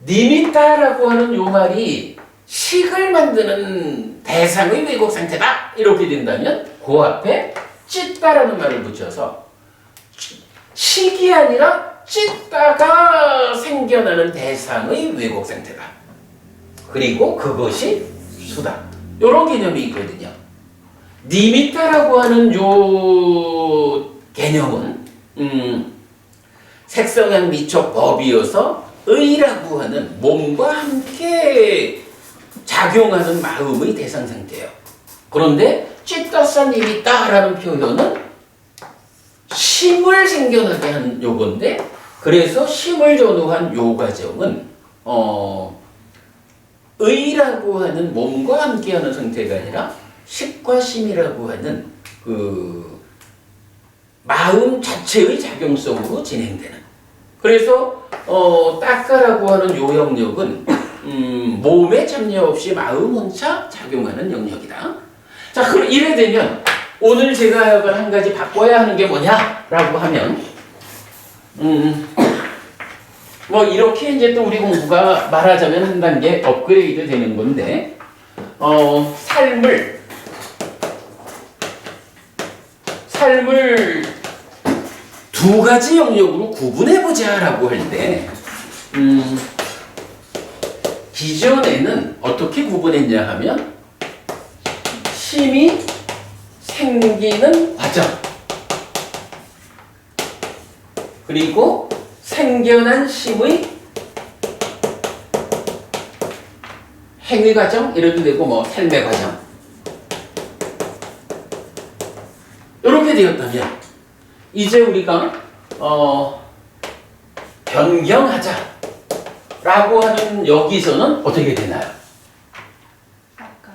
니미타라고 하는 요 말이 식을 만드는 대상의 왜곡 상태다. 이렇게 된다면 그 앞에 찢다라는 말을 붙여서 식이 아니라 찢다가 생겨나는 대상의 왜곡 상태다. 그리고 그것이 수다. 이런 개념이 있거든요. 니미타라고 하는 요 개념은 색성향 미촉 법이어서 의라고 하는 몸과 함께 작용하는 마음의 대상 상태예요. 그런데 찌따산 니미타라는 표현은 심을 생겨나게 한 요건데 그래서 심을 전후한 요 과정은 의라고 하는 몸과 함께하는 상태가 아니라 식과 심이라고 하는 그 마음 자체의 작용성으로 진행되는 그래서 닦아라고 하는 요 영역은 몸에 참여 없이 마음 혼자 작용하는 영역이다. 자, 그럼 이래 되면 오늘 제가 한 가지 바꿔야 하는 게 뭐냐라고 하면 뭐 이렇게 이제 또 우리 공부가 말하자면 한 단계 업그레이드 되는 건데 삶을 두 가지 영역으로 구분해보자라고 할 때, 기존에는 어떻게 구분했냐 하면, 힘이 생기는 과정, 그리고 생겨난 힘의 행위 과정, 이래도 되고, 뭐, 삶의 과정. 이렇게 되었다면, 이제 우리가 변경하자라고 하는 여기서는 어떻게 되나요? 닦아.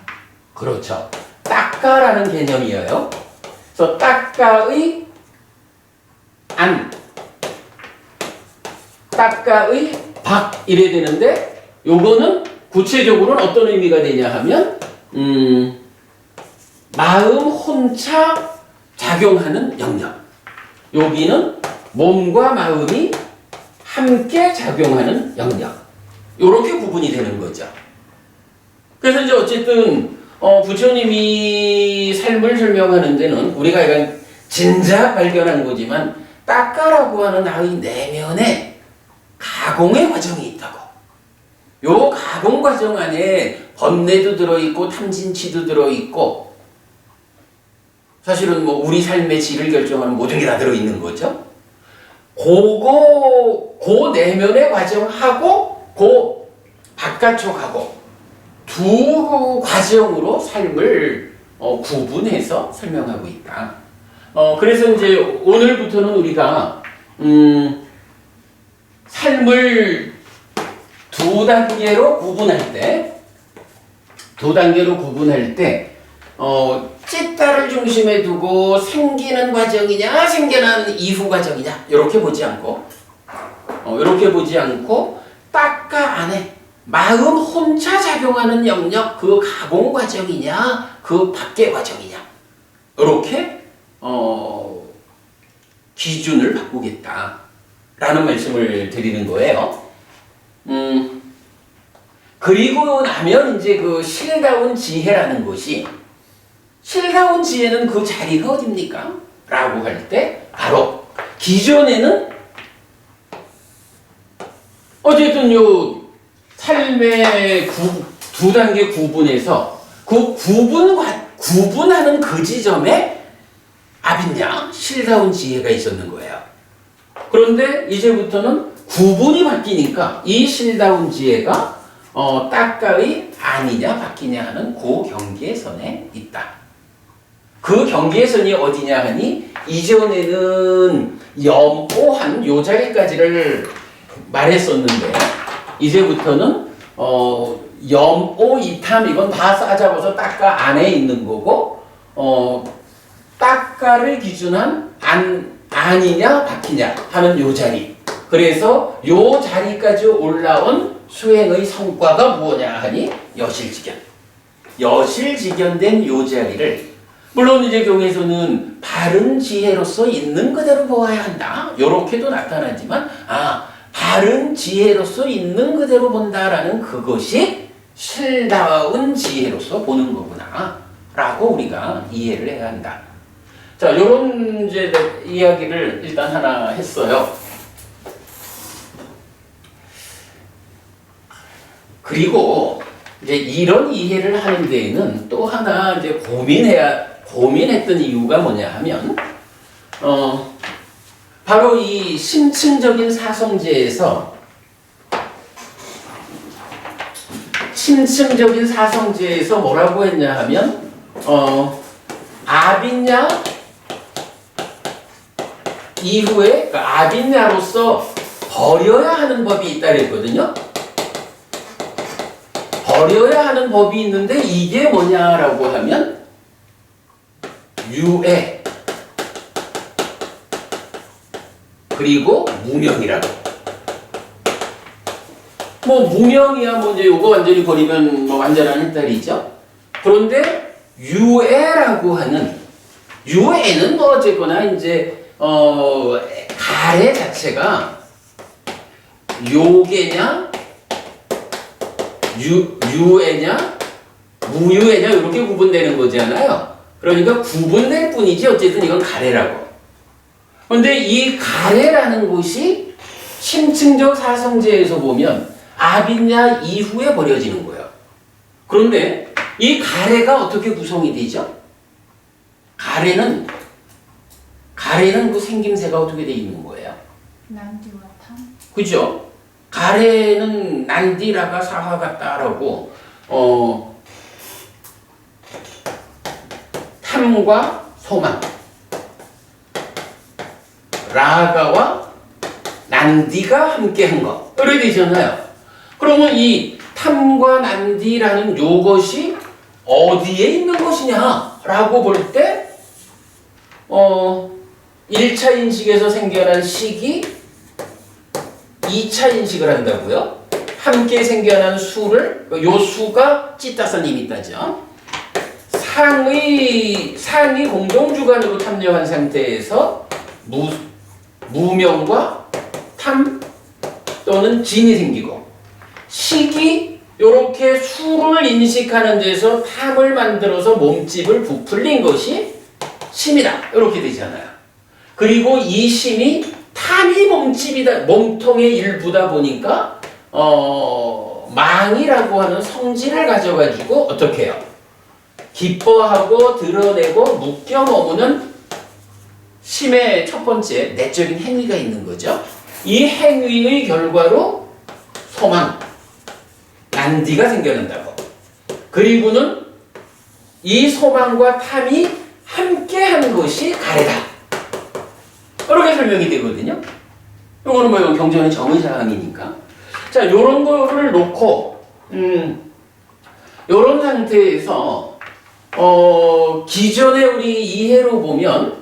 그렇죠. 닦아라는 개념이에요. 그래서 닦아의 안, 닦아의 박 이래 되는데 요거는 구체적으로는 어떤 의미가 되냐 하면 마음 혼자 작용하는 영역. 여기는 몸과 마음이 함께 작용하는 영역. 이렇게 구분이 되는 거죠. 그래서 이제 어쨌든 부처님이 삶을 설명하는 데는 우리가 약간 진작 발견한 거지만 닦아라고 하는 나의 내면에 가공의 과정이 있다고. 요 가공 과정 안에 번뇌도 들어있고 탐진치도 들어있고 사실은 뭐 우리 삶의 질을 결정하는 모든 게 다 들어있는 거죠. 그 내면의 과정하고 그 바깥쪽하고 두 과정으로 삶을 구분해서 설명하고 있다. 그래서 이제 오늘부터는 우리가 삶을 두 단계로 구분할 때 찌따를 중심에 두고 생기는 과정이냐 생겨난 이후 과정이냐 이렇게 보지 않고 닦아 안에 마음 혼자 작용하는 영역 그 가공 과정이냐 그 밖의 과정이냐 이렇게 기준을 바꾸겠다라는 말씀을 드리는 거예요. 그리고 나면 이제 그 실다운 지혜라는 것이 실다운 지혜는 그 자리가 어딥니까? 라고 할 때 바로 기존에는 어쨌든 요 삶의 두 단계 구분에서 그 구분하는 그 지점에 아빈냐 실다운 지혜가 있었는 거예요. 그런데 이제부터는 구분이 바뀌니까 이 실다운 지혜가 닦아의 아니냐 바뀌냐 하는 그 경계선에 있다. 그 경계선이 어디냐 하니 이전에는 염오한 요 자리까지를 말했었는데 이제부터는 염오이탐 이건 다 싸잡아서 닦아 안에 있는 거고 닦아를 기준한 아니냐 바뀌냐 하는 요 자리. 그래서 요 자리까지 올라온 수행의 성과가 무엇냐 하니 여실직견. 여실직견된 요 자리를 물론 이제 경에서는 바른 지혜로서 있는 그대로 보아야 한다. 요렇게도 나타나지만 바른 지혜로서 있는 그대로 본다라는 그것이 실다운 지혜로서 보는 거구나 라고 우리가 이해를 해야 한다. 자, 요런 이제 이야기를 일단 하나 했어요. 그리고 이제 이런 이해를 하는 데에는 또 하나 이제 고민했던 이유가 뭐냐 하면, 바로 이 심층적인 사성제에서 뭐라고 했냐 하면, 아빈냐 이후에 그러니까 아빈냐로서 버려야 하는 법이 있다 그랬거든요. 버려야 하는 법이 있는데 이게 뭐냐라고 하면 유애 그리고 무명이라고. 뭐 무명이야 뭐 이제 요거 완전히 버리면 뭐 완전한 일달이죠. 그런데 유애라고 하는 유애는 뭐 어쨌거나 이제 가래 자체가 요괴냐 유애냐 무유애냐 이렇게 구분되는 거잖아요. 그러니까 구분될 뿐이지 어쨌든 이건 가래라고. 그런데 이 가래라는 것이 심층적 사성제에서 보면 아빈야 이후에 버려지는 거예요. 그런데 이 가래가 어떻게 구성이 되죠? 가래는 그 생김새가 어떻게 돼 있는 거예요? 난디와 탐. 그죠? 가래는 난디라가 사화 같다라고 탐과 소망 라가와 난디가 함께한 거 이렇게 되잖아요. 그러면 이 탐과 난디라는 요것이 어디에 있는 것이냐라고 볼 때 1차 인식에서 생겨난 식이 2차 인식을 한다고요? 함께 생겨난 수를 요 수가 찌따선님이 따죠. 상이 공동주관으로 탐려한 상태에서 무명과 탐 또는 진이 생기고 식이 이렇게 수를 인식하는 데서 탐을 만들어서 몸집을 부풀린 것이 심이다 이렇게 되잖아요. 그리고 이 심이 탐이 몸통의 일부다 보니까 망이라고 하는 성질을 가져가지고 어떻게 해요? 기뻐하고 드러내고 묶여 머무는 심의 첫 번째 내적인 행위가 있는 거죠. 이 행위의 결과로 소망, 난디가 생겨난다고. 그리고는 이 소망과 탐이 함께한 것이 가래다. 이렇게 설명이 되거든요. 이거는 뭐 경전의 정의사항이니까. 자, 요런 거를 놓고 요런 상태에서 기존에 우리 이해로 보면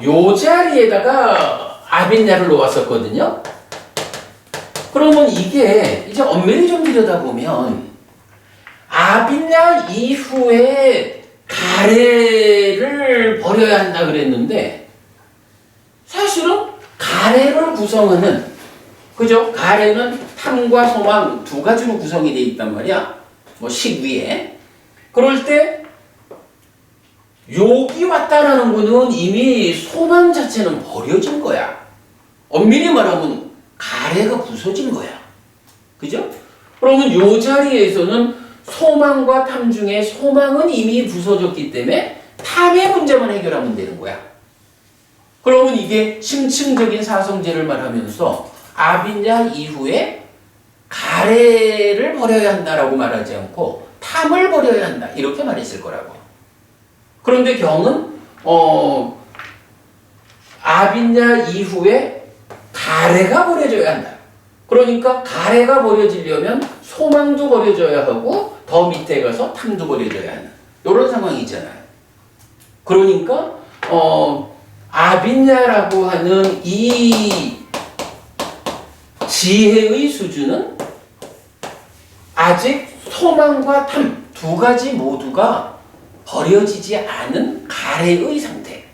요 자리에다가 아빈야를 놓았었거든요. 그러면 이게 이제 엄밀히 좀 들여다보면 아빈야 이후에 가래를 버려야 한다 그랬는데 사실은 가래를 구성하는 그죠? 가래는 탐과 소망 두 가지로 구성이 되어 있단 말이야. 뭐 식 위에. 그럴 때 욕이 왔다라는 거는 이미 소망 자체는 버려진 거야. 엄밀히 말하면 가래가 부서진 거야. 그죠? 그러면 요 자리에서는 소망과 탐 중에 소망은 이미 부서졌기 때문에 탐의 문제만 해결하면 되는 거야. 그러면 이게 심층적인 사성제를 말하면서 아빈야 이후에 가래를 버려야 한다라고 말하지 않고 탐을 버려야 한다 이렇게 말했을 거라고. 그런데 경은 아빈야 이후에 가래가 버려져야 한다. 그러니까 가래가 버려지려면 소망도 버려져야 하고 더 밑에 가서 탐도 버려져야 하는 이런 상황이잖아요. 그러니까 아빈야라고 하는 이 지혜의 수준은 아직 소망과 탐 두 가지 모두가 버려지지 않은 가래의 상태.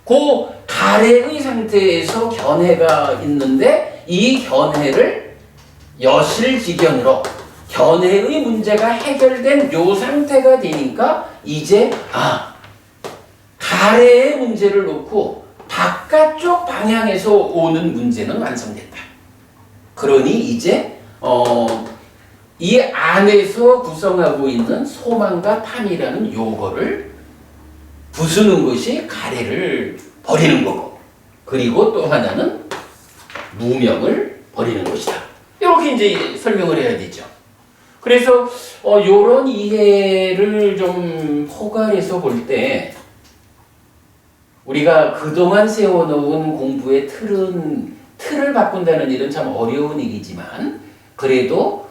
그 가래의 상태에서 견해가 있는데 이 견해를 여실지견으로 견해의 문제가 해결된 요 상태가 되니까 이제 가래의 문제를 놓고 바깥쪽 방향에서 오는 문제는 완성됐다. 그러니 이제 이 안에서 구성하고 있는 소망과 탐이라는 요거를 부수는 것이 가래를 버리는 거고, 그리고 또 하나는 무명을 버리는 것이다. 이렇게 이제 설명을 해야 되죠. 그래서 요런 이해를 좀 포괄해서 볼 때 우리가 그동안 세워놓은 공부의 틀을 바꾼다는 일은 참 어려운 일이지만 그래도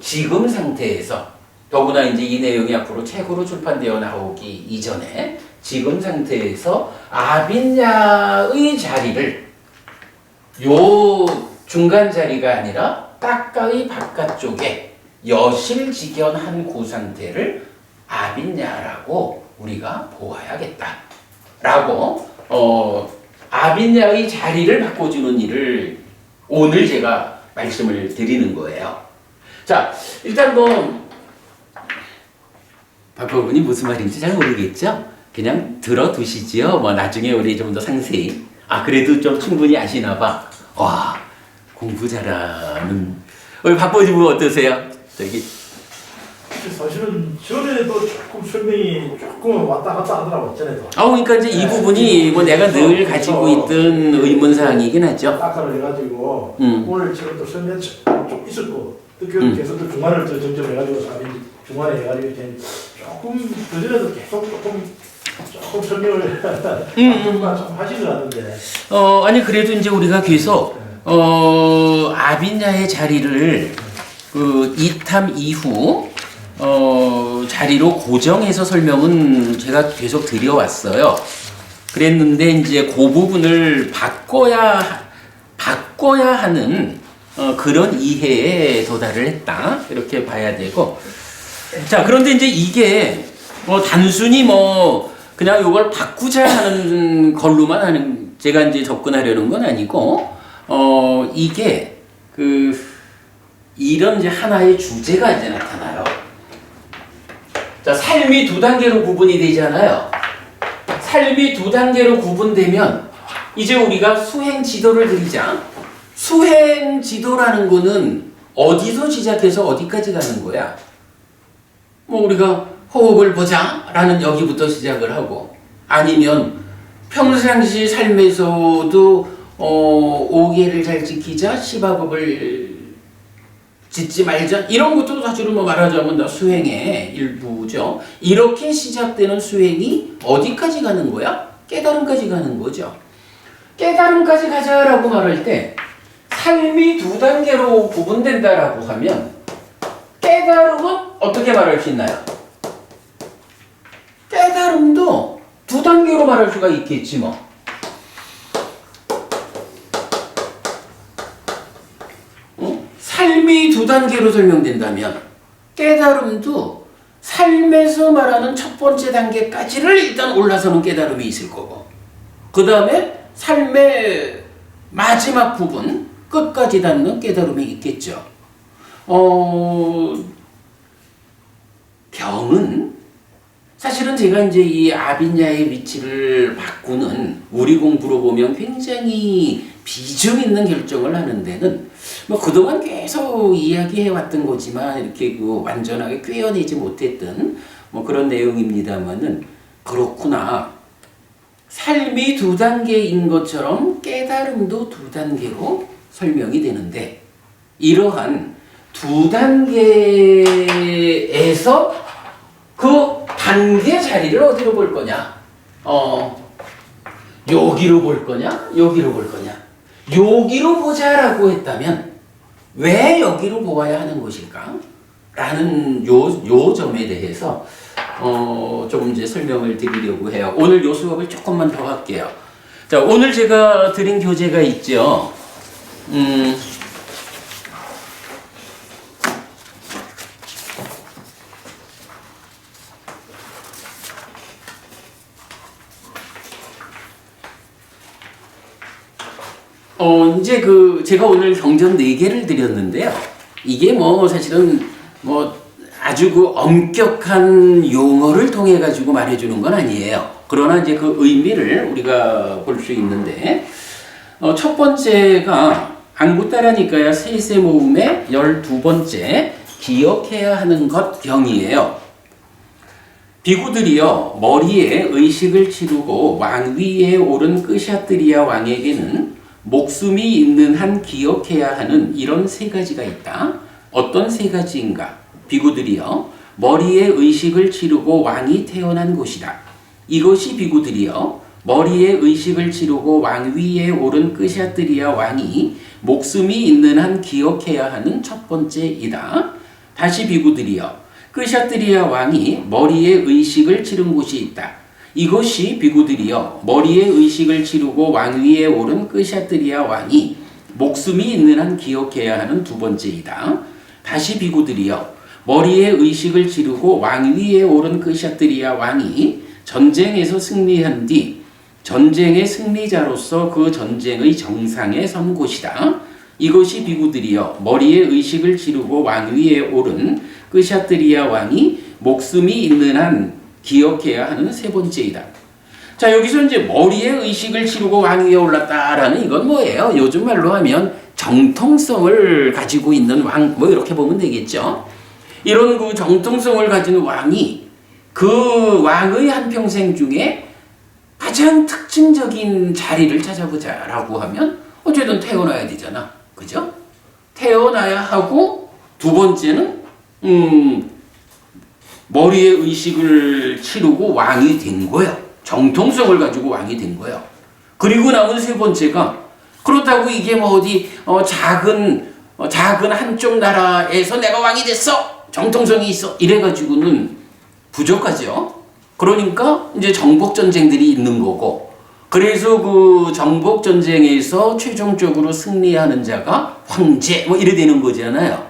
지금 상태에서 더구나 이제 이 내용이 앞으로 책으로 출판되어 나오기 이전에 지금 상태에서 아빈야의 자리를 요 중간 자리가 아니라 가까이 바깥쪽에 여실직연한 그 상태를 아빈야라고 우리가 보아야겠다. 라고 아빈야의 자리를 바꿔주는 일을 오늘 제가 말씀을 드리는 거예요. 자, 일단 박보분이 무슨 말인지 잘 모르겠죠? 그냥 들어두시지요. 나중에 우리 좀 더 상세히. 그래도 좀 충분히 아시나 봐. 와, 공부 잘하는. 우리 박보분 어떠세요? 사실은 전에도 조금 설명이 조금 왔다 갔다 하더라고, 전에도. 그러니까 이제 이 부분이 내가 늘 가지고 있던 의문사항이긴 하죠. 딱가를 해가지고 오늘 지금 또 설명 좀 있었고 또 계속 또 중간을 또 점점해가지고 중간에 해가지고 이제 조금 그전에도 계속 조금 설명을 좀 하신 것 같은데. 아니 그래도 이제 우리가 계속 아빈야의 자리를 그 이탐 이후 자리로 고정해서 설명은 제가 계속 드려왔어요. 그랬는데 이제 그 부분을 바꿔야 하는 그런 이해에 도달을 했다. 이렇게 봐야 되고. 자, 그런데 이제 이게 단순히 그냥 이걸 바꾸자 하는 걸로만 제가 이제 접근하려는 건 아니고, 이게 이런 이제 하나의 주제가 이제 나타나요. 자, 삶이 두 단계로 구분이 되잖아요. 삶이 두 단계로 구분되면 이제 우리가 수행 지도를 드리자. 수행 지도라는 거는 어디서 시작해서 어디까지 가는 거야? 우리가 호흡을 보자 라는 여기부터 시작을 하고, 아니면 평상시 삶에서도 5계를 잘 지키자, 시바법을 짓지 말자, 이런 것도 사실은 말하자면 다 수행의 일부죠. 이렇게 시작되는 수행이 어디까지 가는 거야? 깨달음까지 가는 거죠. 깨달음까지 가자라고 말할 때 삶이 두 단계로 구분된다라고 하면 깨달음은 어떻게 말할 수 있나요? 깨달음도 두 단계로 말할 수가 있겠지 삶이 두 단계로 설명된다면 깨달음도 삶에서 말하는 첫 번째 단계까지를 일단 올라서는 깨달음이 있을 거고, 그 다음에 삶의 마지막 부분 끝까지 닿는 깨달음이 있겠죠. 경은 사실은 제가 이제 이 아빈야의 위치를 바꾸는 우리 공부로 보면 굉장히 비중 있는 결정을 하는 데는 그동안 계속 이야기해왔던 거지만 이렇게 완전하게 꿰어내지 못했던 그런 내용입니다만은, 그렇구나. 삶이 두 단계인 것처럼 깨달음도 두 단계로 설명이 되는데, 이러한 두 단계에서 그 단계 자리를 어디로 볼 거냐? 여기로 볼 거냐? 여기로 볼 거냐? 여기로 보자라고 했다면 왜 여기로 보아야 하는 것일까? 라는 요 점에 대해서 조금 이제 설명을 드리려고 해요. 오늘 요 수업을 조금만 더 할게요. 자, 오늘 제가 드린 교재가 있죠. 이제 제가 오늘 경전 4개를 드렸는데요. 이게 사실은 아주 엄격한 용어를 통해 가지고 말해주는 건 아니에요. 그러나 이제 그 의미를 우리가 볼 수 있는데, 첫 번째가 앙구따라니까야 세세 모음의 12번째 기억해야 하는 것 경이에요. 비구들이여 머리에 의식을 치르고 왕 위에 오른 끄샤뜨리아 왕에게는 목숨이 있는 한 기억해야 하는 이런 세 가지가 있다. 어떤 세 가지인가? 비구들이여 머리에 의식을 치르고 왕이 태어난 곳이다. 이것이 비구들이여 머리에 의식을 치르고 왕 위에 오른 끄샤뜨리아 왕이 목숨이 있는 한 기억해야 하는 첫 번째이다. 다시 비구들이여 끄샤뜨리아 왕이 머리에 의식을 치른 곳이 있다. 이것이 비구들이여 머리에 의식을 치르고 왕 위에 오른 끄샤뜨리아 왕이 목숨이 있는 한 기억해야 하는 두 번째이다. 다시 비구들이여 머리에 의식을 지르고 왕위에 오른 크샤트리아 왕이 전쟁에서 승리한 뒤 전쟁의 승리자로서 그 전쟁의 정상에 선 곳이다. 이것이 비구들이여 머리에 의식을 지르고 왕위에 오른 크샤트리아 왕이 목숨이 있는 한 기억해야 하는 세 번째이다. 자, 여기서 이제 머리에 의식을 지르고 왕위에 올랐다라는 이건 뭐예요? 요즘 말로 하면 정통성을 가지고 있는 왕, 뭐 이렇게 보면 되겠죠. 이런 그 정통성을 가진 왕이 그 왕의 한평생 중에 가장 특징적인 자리를 찾아보자라고 하면 어쨌든 태어나야 되잖아. 그죠? 태어나야 하고 두 번째는 머리에 의식을 치르고 왕이 된 거예요. 정통성을 가지고 왕이 된 거예요. 그리고 나온 세 번째가 그렇다고 이게 뭐 어디 작은 한쪽 나라에서 내가 왕이 됐어. 정통성이 있어. 이래가지고는 부족하죠. 그러니까 이제 정복 전쟁들이 있는 거고 그래서 그 정복 전쟁에서 최종적으로 승리하는 자가 황제 뭐 이래 되는 거잖아요.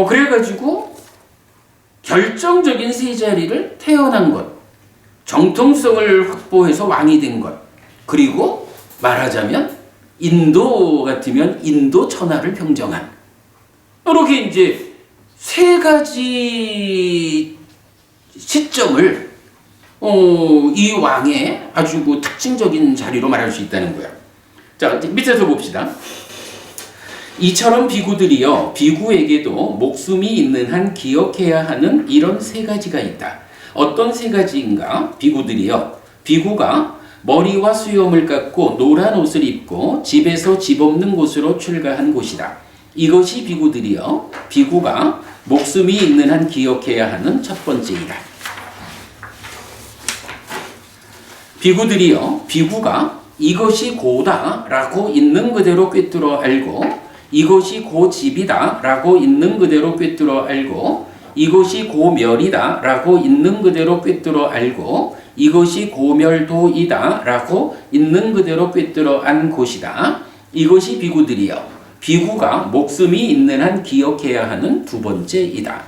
그래가지고 결정적인 세 자리를 태어난 것, 정통성을 확보해서 왕이 된 것, 그리고 말하자면 인도 같으면 인도 천하를 평정한 이렇게 이제 세 가지 시점을 이 왕의 아주 그 특징적인 자리로 말할 수 있다는 거야. 자, 밑에서 봅시다. 이처럼 비구들이여 비구에게도 목숨이 있는 한 기억해야 하는 이런 세 가지가 있다. 어떤 세 가지인가? 비구들이여 비구가 머리와 수염을 깎고 노란 옷을 입고 집에서 집 없는 곳으로 출가한 곳이다. 이것이 비구들이여 비구가 목숨이 있는 한 기억해야 하는 첫 번째이다. 비구들이여 비구가 이것이 고다 라고 있는 그대로 꿰뚫어 알고 이것이 고집이다 라고 있는 그대로 꿰뚫어 알고 이것이 고멸이다 라고 있는 그대로 꿰뚫어 알고 이것이 고멸도이다 라고 있는 그대로 꿰뚫어 안 곳이다. 이것이 비구들이여 비구가 목숨이 있는 한 기억해야 하는 두 번째이다.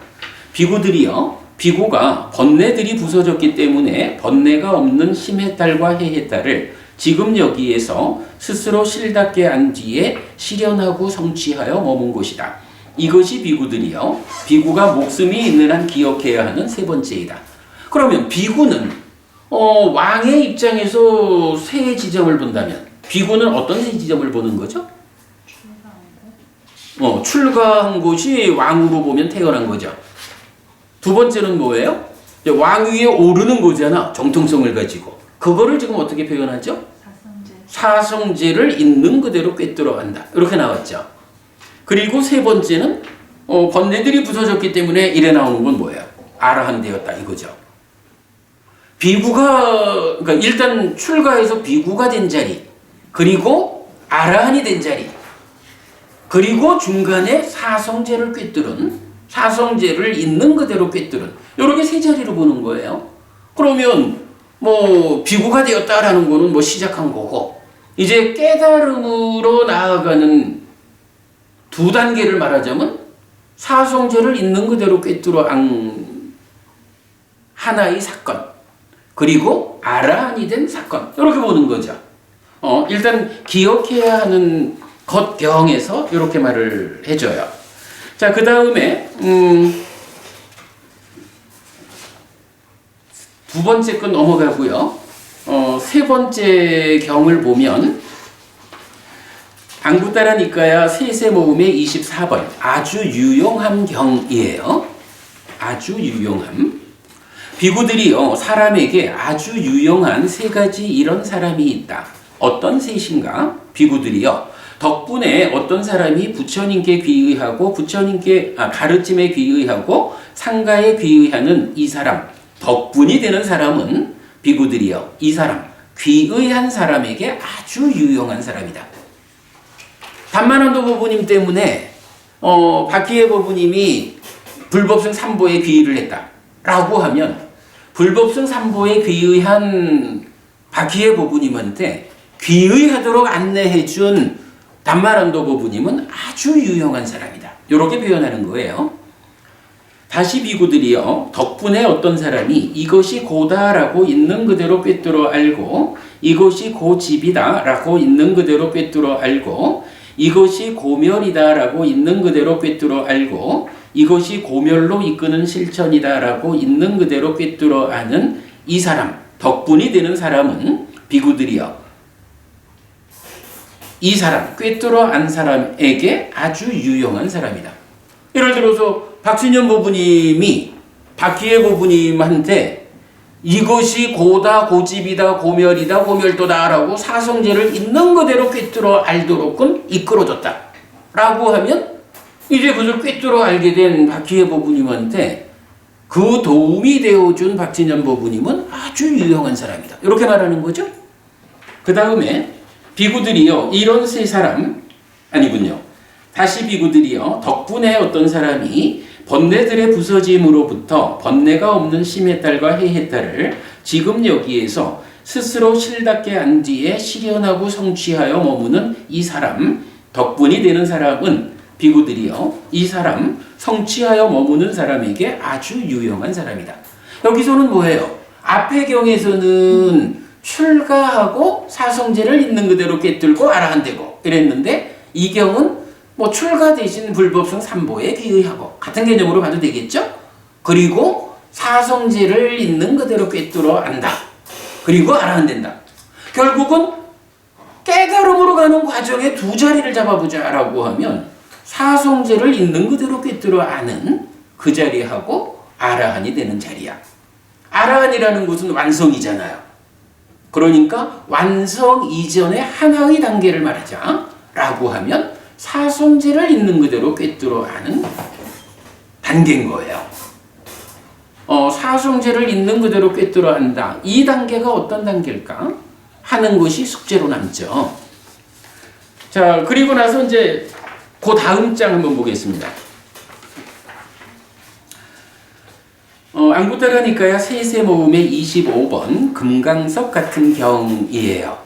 비구들이여 비구가 번뇌들이 부서졌기 때문에 번뇌가 없는 심해탈과 해해탈을 지금 여기에서 스스로 실답게 안 뒤에 실현하고 성취하여 머문 곳이다. 이것이 비구들이여 비구가 목숨이 있는 한 기억해야 하는 세 번째이다. 그러면 비구는 왕의 입장에서 세 지점을 본다면 비구는 어떤 세 지점을 보는 거죠? 출가한 곳이 왕으로 보면 태어난 거죠. 두 번째는 뭐예요? 왕위에 오르는 거잖아. 정통성을 가지고. 그거를 지금 어떻게 표현하죠? 사성제를 있는 그대로 꿰뚫어 간다. 이렇게 나왔죠. 그리고 세 번째는 번뇌들이 부서졌기 때문에 이래 나오는 건 뭐예요? 아라한 되었다 이거죠. 비구가 그러니까 일단 출가해서 비구가 된 자리, 그리고 아라한이 된 자리, 그리고 중간에 사성제를 꿰뚫은 사성제를 있는 그대로 꿰뚫은 이렇게 세 자리로 보는 거예요. 그러면 뭐 비구가 되었다라는 거는 뭐 시작한 거고 이제 깨달음으로 나아가는 두 단계를 말하자면 사성제를 있는 그대로 꿰뚫어 안 하나의 사건 그리고 아라한이 된 사건 이렇게 보는 거죠. 일단 기억해야 하는 것경에서 이렇게 말을 해줘요. 자, 그 다음에 두 번째 건 넘어가고요. 세 번째 경을 보면 안구따라 니까야 세세 모음의 24번 아주 유용한 경이에요. 아주 유용함. 비구들이요 사람에게 아주 유용한 세 가지 이런 사람이 있다. 어떤 셋인가? 비구들이요 덕분에 어떤 사람이 부처님께 귀의하고 부처님께 가르침에 귀의하고 상가에 귀의하는 이 사람 덕분이 되는 사람은 비구들이요 이 사람 귀의한 사람에게 아주 유용한 사람이다. 단만한도 보부님 때문에 박희애 보부님이 불법승 3보에 귀의를 했다라고 하면 불법승 3보에 귀의한 박희애 보부님한테 귀의하도록 안내해준 단마란도 부부님은 아주 유용한 사람이다. 이렇게 표현하는 거예요. 다시 비구들이요, 덕분에 어떤 사람이 이것이 고다라고 있는 그대로 꿰뚫어 알고, 이것이 고집이다라고 있는 그대로 꿰뚫어 알고, 이것이 고멸이다라고 있는 그대로 꿰뚫어 알고, 이것이 고멸로 이끄는 실천이다라고 있는 그대로 꿰뚫어 아는 이 사람, 덕분이 되는 사람은 비구들이요, 이 사람, 꿰뚫어 안 사람에게 아주 유용한 사람이다. 예를 들어서 박신현 부부님이 박희애 부부님한테 이것이 고다, 고집이다, 고멸이다, 고멸도다라고 사성제를 있는 그대로 꿰뚫어 알도록은 이끌어줬다 라고 하면, 이제 그걸 꿰뚫어 알게 된 박희애 부부님한테 그 도움이 되어준 박진현 부부님은 아주 유용한 사람이다, 이렇게 말하는 거죠. 그 다음에 비구들이요, 이런 세 사람, 아니군요, 다시 비구들이요, 덕분에 어떤 사람이 번뇌들의 부서짐으로부터 번뇌가 없는 심의 딸과 해의 딸을 지금 여기에서 스스로 실답게 안 뒤에 실현하고 성취하여 머무는 이 사람, 덕분이 되는 사람은 비구들이요, 이 사람, 성취하여 머무는 사람에게 아주 유용한 사람이다. 여기서는 뭐예요? 앞의 경에서는 출가하고 사성제를 있는 그대로 꿰뚫고 알아한대고 이랬는데, 이 경은 뭐 출가 대신 불법성 삼보에 귀의하고 같은 개념으로 봐도 되겠죠? 그리고 사성제를 있는 그대로 꿰뚫어 안다. 그리고 알아한댄다. 결국은 깨달음으로 가는 과정에 두 자리를 잡아보자라고 하면 사성제를 있는 그대로 꿰뚫어 아는 그 자리하고 아라한이 되는 자리야. 아라한이라는 것은 완성이잖아요. 그러니까 완성 이전의 하나의 단계를 말하자 라고 하면 사성제를 있는 그대로 꿰뚫어 아는 단계인 거예요. 사성제를 있는 그대로 꿰뚫어 안다. 이 단계가 어떤 단계일까 하는 것이 숙제로 남죠. 자, 그리고 나서 이제 그 다음 장 한번 보겠습니다. 안구따라니까야 세세 모음의 25번 금강석 같은 경이에요.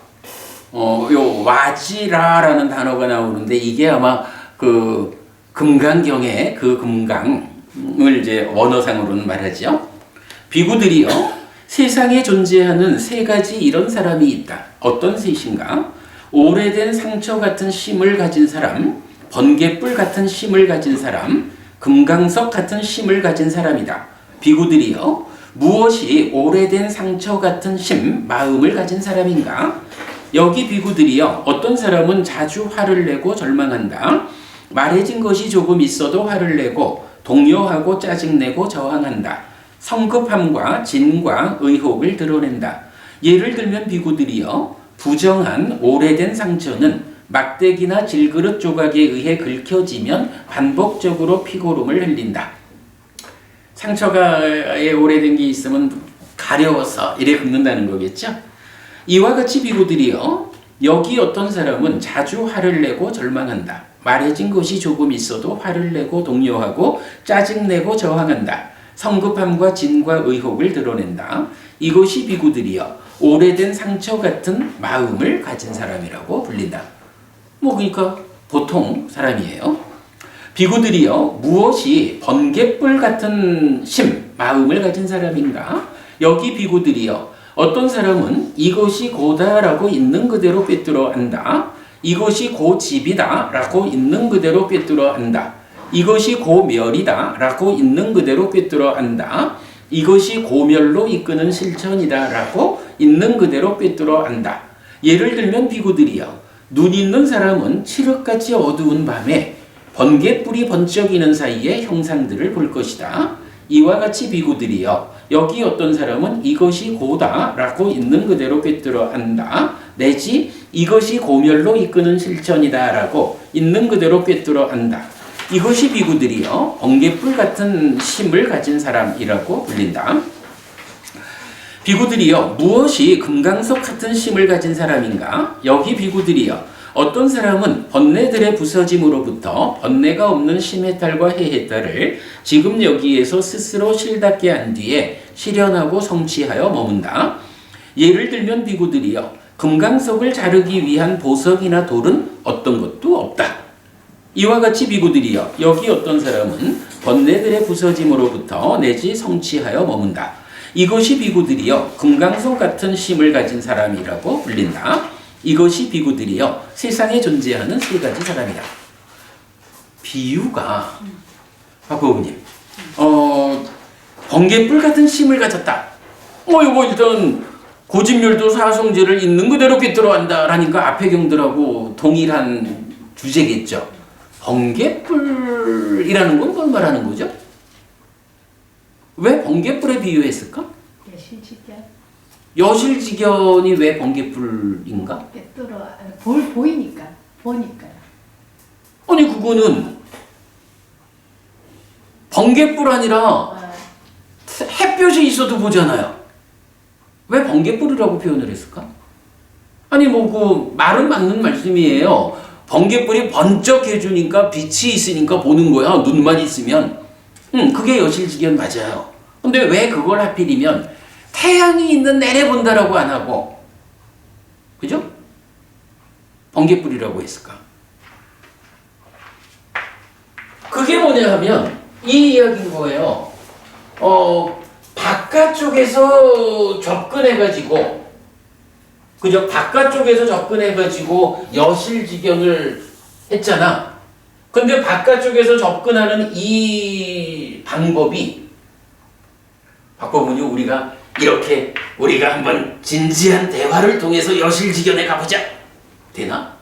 요 와지라라는 단어가 나오는데, 이게 아마 그 금강경의 그 금강을 이제 원어상으로는 말하죠. 비구들이요, 세상에 존재하는 세 가지 이런 사람이 있다. 어떤 셋인가? 오래된 상처 같은 심을 가진 사람, 번갯불 같은 심을 가진 사람, 금강석 같은 심을 가진 사람이다. 비구들이요, 무엇이 오래된 상처 같은 심, 마음을 가진 사람인가? 여기 비구들이요, 어떤 사람은 자주 화를 내고 절망한다. 말해진 것이 조금 있어도 화를 내고 동요하고 짜증내고 저항한다. 성급함과 진과 의혹을 드러낸다. 예를 들면 비구들이요, 부정한 오래된 상처는 막대기나 질그릇 조각에 의해 긁혀지면 반복적으로 피고름을 흘린다. 상처가 오래된 게 있으면 가려워서 이래 긁는다는 거겠죠. 이와 같이 비구들이요, 여기 어떤 사람은 자주 화를 내고 절망한다. 말해진 것이 조금 있어도 화를 내고 동요하고 짜증내고 저항한다. 성급함과 진과 의혹을 드러낸다. 이것이 비구들이요, 오래된 상처 같은 마음을 가진 사람이라고 불린다. 그러니까 보통 사람이에요. 비구들이요, 무엇이 번갯불 같은 심, 마음을 가진 사람인가? 여기 비구들이요, 어떤 사람은 이것이 고다라고 있는 그대로 꿰뚫어 안다. 이것이 고집이다 라고 있는 그대로 꿰뚫어 안다. 이것이 고멸이다 라고 있는 그대로 꿰뚫어 안다. 이것이 고멸로 이끄는 실천이다 라고 있는 그대로 꿰뚫어 안다. 예를 들면 비구들이요, 눈 있는 사람은 칠흑같이 어두운 밤에 번갯불이 번쩍이는 사이에 형상들을 볼 것이다. 이와 같이 비구들이요, 여기 어떤 사람은 이것이 고다 라고 있는 그대로 꿰뚫어 안다. 내지 이것이 고멸로 이끄는 실천이다 라고 있는 그대로 꿰뚫어 안다. 이것이 비구들이요, 번갯불 같은 심을 가진 사람이라고 불린다. 비구들이요, 무엇이 금강석 같은 심을 가진 사람인가? 여기 비구들이요, 어떤 사람은 번뇌들의 부서짐으로부터 번뇌가 없는 심의 딸과 해의 딸을 지금 여기에서 스스로 실답게 한 뒤에 실현하고 성취하여 머문다. 예를 들면 비구들이요, 금강석을 자르기 위한 보석이나 돌은 어떤 것도 없다. 이와 같이 비구들이여 여기 어떤 사람은 번뇌들의 부서짐으로부터 내지 성취하여 머문다. 이것이 비구들이여 금강석 같은 심을 가진 사람이라고 불린다. 이것이 비구들이여 세상에 존재하는 세 가지 사람이다. 비유가 박보부님 번개불 같은 심을 가졌다. 이거 일단 고집률도 사성제를 있는 그대로 꿰뚫어간다라니까 앞의 경들하고 동일한 주제겠죠. 번개불이라는 건 뭘 말하는 거죠? 왜 번개불에 비유했을까? 여실직견. 여실직견이 왜 번개불인가? 꿰뚫어 보이니까 보니까요. 아니 그거는 번개불 아니라 햇볕이 있어도 보잖아요. 왜 번개불이라고 표현을 했을까? 아니 그 말은 맞는 말씀이에요. 번개불이 번쩍해주니까 빛이 있으니까 보는 거야. 눈만 있으면. 그게 여실직견 맞아요. 근데 왜 그걸 하필이면 태양이 있는 내내 본다라고 안 하고 그죠? 번개불이라고 했을까? 그게 뭐냐 하면 이 이야기인 거예요. 바깥쪽에서 접근해가지고 그죠? 바깥쪽에서 접근해가지고 여실직견을 했잖아. 근데 바깥쪽에서 접근하는 이 방법이 박보분이 우리가 한번 진지한 대화를 통해서 여실직견에 가보자. 되나?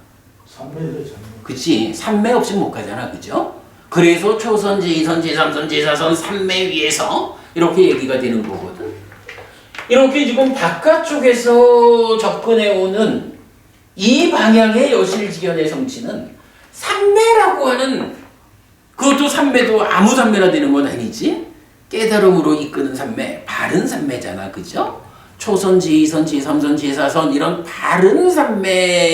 삼매를 그치. 삼매 없이 못 가잖아. 그죠? 그래서 초선, 제2선, 제3선, 제4선, 삼매 위에서 이렇게 얘기가 되는 거거든. 이렇게 지금 바깥쪽에서 접근해오는 이 방향의 여실직견의 성취는 삼매라고 하는 그것도 삼매도 아무 삼매나 되는 건 아니지. 깨달음으로 이끄는 삼매, 바른 삼매잖아. 그죠? 초선, 제2선, 제3선, 제4선 이런 바른 삼매라는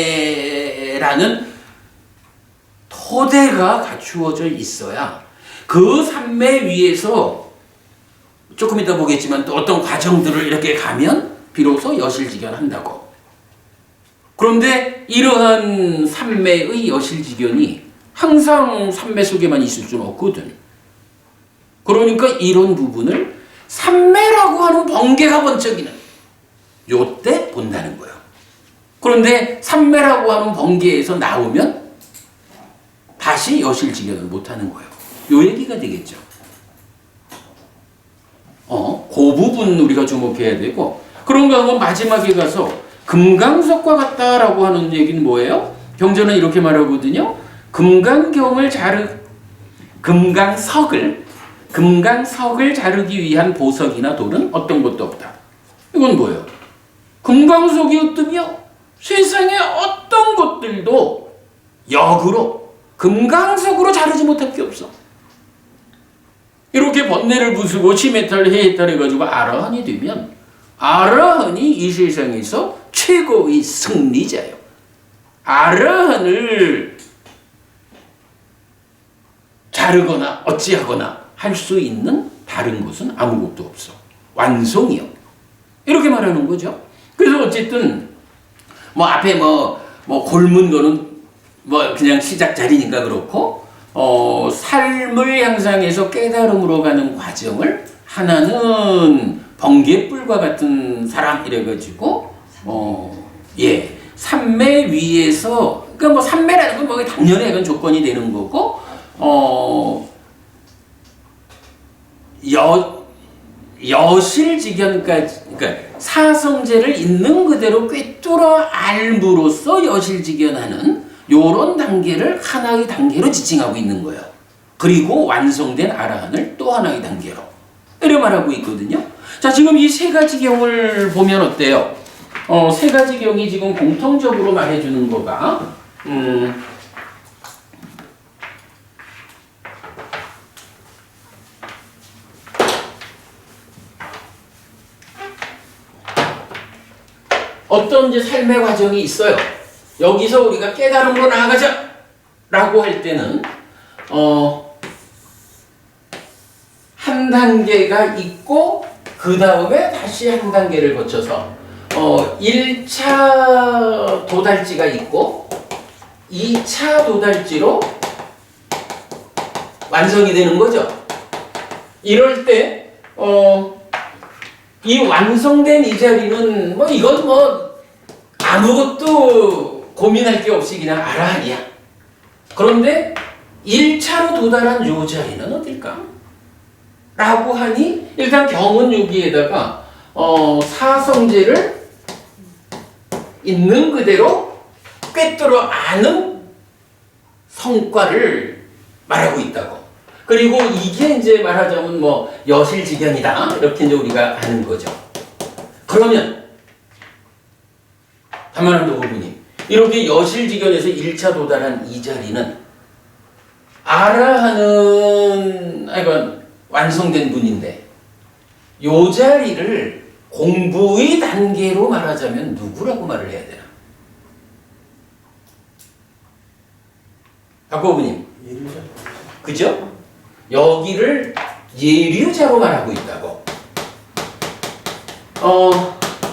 토대가 갖추어져 있어야 그 삼매 위에서 조금 이따 보겠지만 또 어떤 과정들을 이렇게 가면 비로소 여실직견 한다고. 그런데 이러한 삼매의 여실직견이 항상 삼매 속에만 있을 수는 없거든. 그러니까 이런 부분을 삼매라고 하는 번개가 번쩍이는 요때 본다는 거예요. 그런데 삼매라고 하는 번개에서 나오면 다시 여실직견을 못하는 거예요. 요 얘기가 되겠죠. 그 부분 우리가 주목해야 되고, 그런가 하면 마지막에 가서 금강석과 같다라고 하는 얘기는 뭐예요? 경전은 이렇게 말하거든요. 금강석을 자르기 위한 보석이나 돌은 어떤 것도 없다. 이건 뭐예요? 금강석이 으뜸이요. 세상에 어떤 것들도 역으로 금강석으로 자르지 못할 게 없어. 이렇게 번뇌를 부수고 치메탈 해탈 해가지고 아라한이 되면 아라한이 이 세상에서 최고의 승리자예요. 아라한을 자르거나 어찌하거나 할 수 있는 다른 것은 아무것도 없어. 완성이요. 이렇게 말하는 거죠. 그래서 어쨌든 앞에 골문 거는 그냥 시작 자리니까 그렇고 삶을 향상해서 깨달음으로 가는 과정을 하나는 번개불과 같은 사람 이래가지고 삼매 위에서 그러니까 삼매라는 건 당연히 그건 조건이 되는 거고 여실직견까지 그러니까 사성제를 있는 그대로 꿰뚫어 알므로써 여실직견하는 요런 단계를 하나의 단계로 지칭하고 있는 거예요. 그리고 완성된 아라한을 또 하나의 단계로 이렇게 말하고 있거든요. 자, 지금 이 세 가지 경을 보면 어때요? 세 가지 경이 지금 공통적으로 말해주는 거가 어떤 이제 삶의 과정이 있어요. 여기서 우리가 깨달음으로 나아가자 라고 할 때는 한 단계가 있고 그 다음에 다시 한 단계를 거쳐서 1차 도달지가 있고 2차 도달지로 완성이 되는 거죠. 이럴 때, 이 완성된 이 자리는 이건 아무것도 고민할 게 없이 그냥 아라한이야. 그런데 1차로 도달한 요 자리는 어딜까? 라고 하니 일단 경은 여기에다가 사성제를 있는 그대로 꿰뚫어 아는 성과를 말하고 있다고. 그리고 이게 이제 말하자면 여실직연이다 이렇게 이제 우리가 아는 거죠. 그러면 한만한도 부부님, 이렇게 여실직연에서 1차 도달한 이 자리는 아라하는 완성된 분인데 요 자리를 공부의 단계로 말하자면 누구라고 말을 해야 되나? 박고부님, 예류자. 그죠? 여기를 예류자로 말하고 있다고.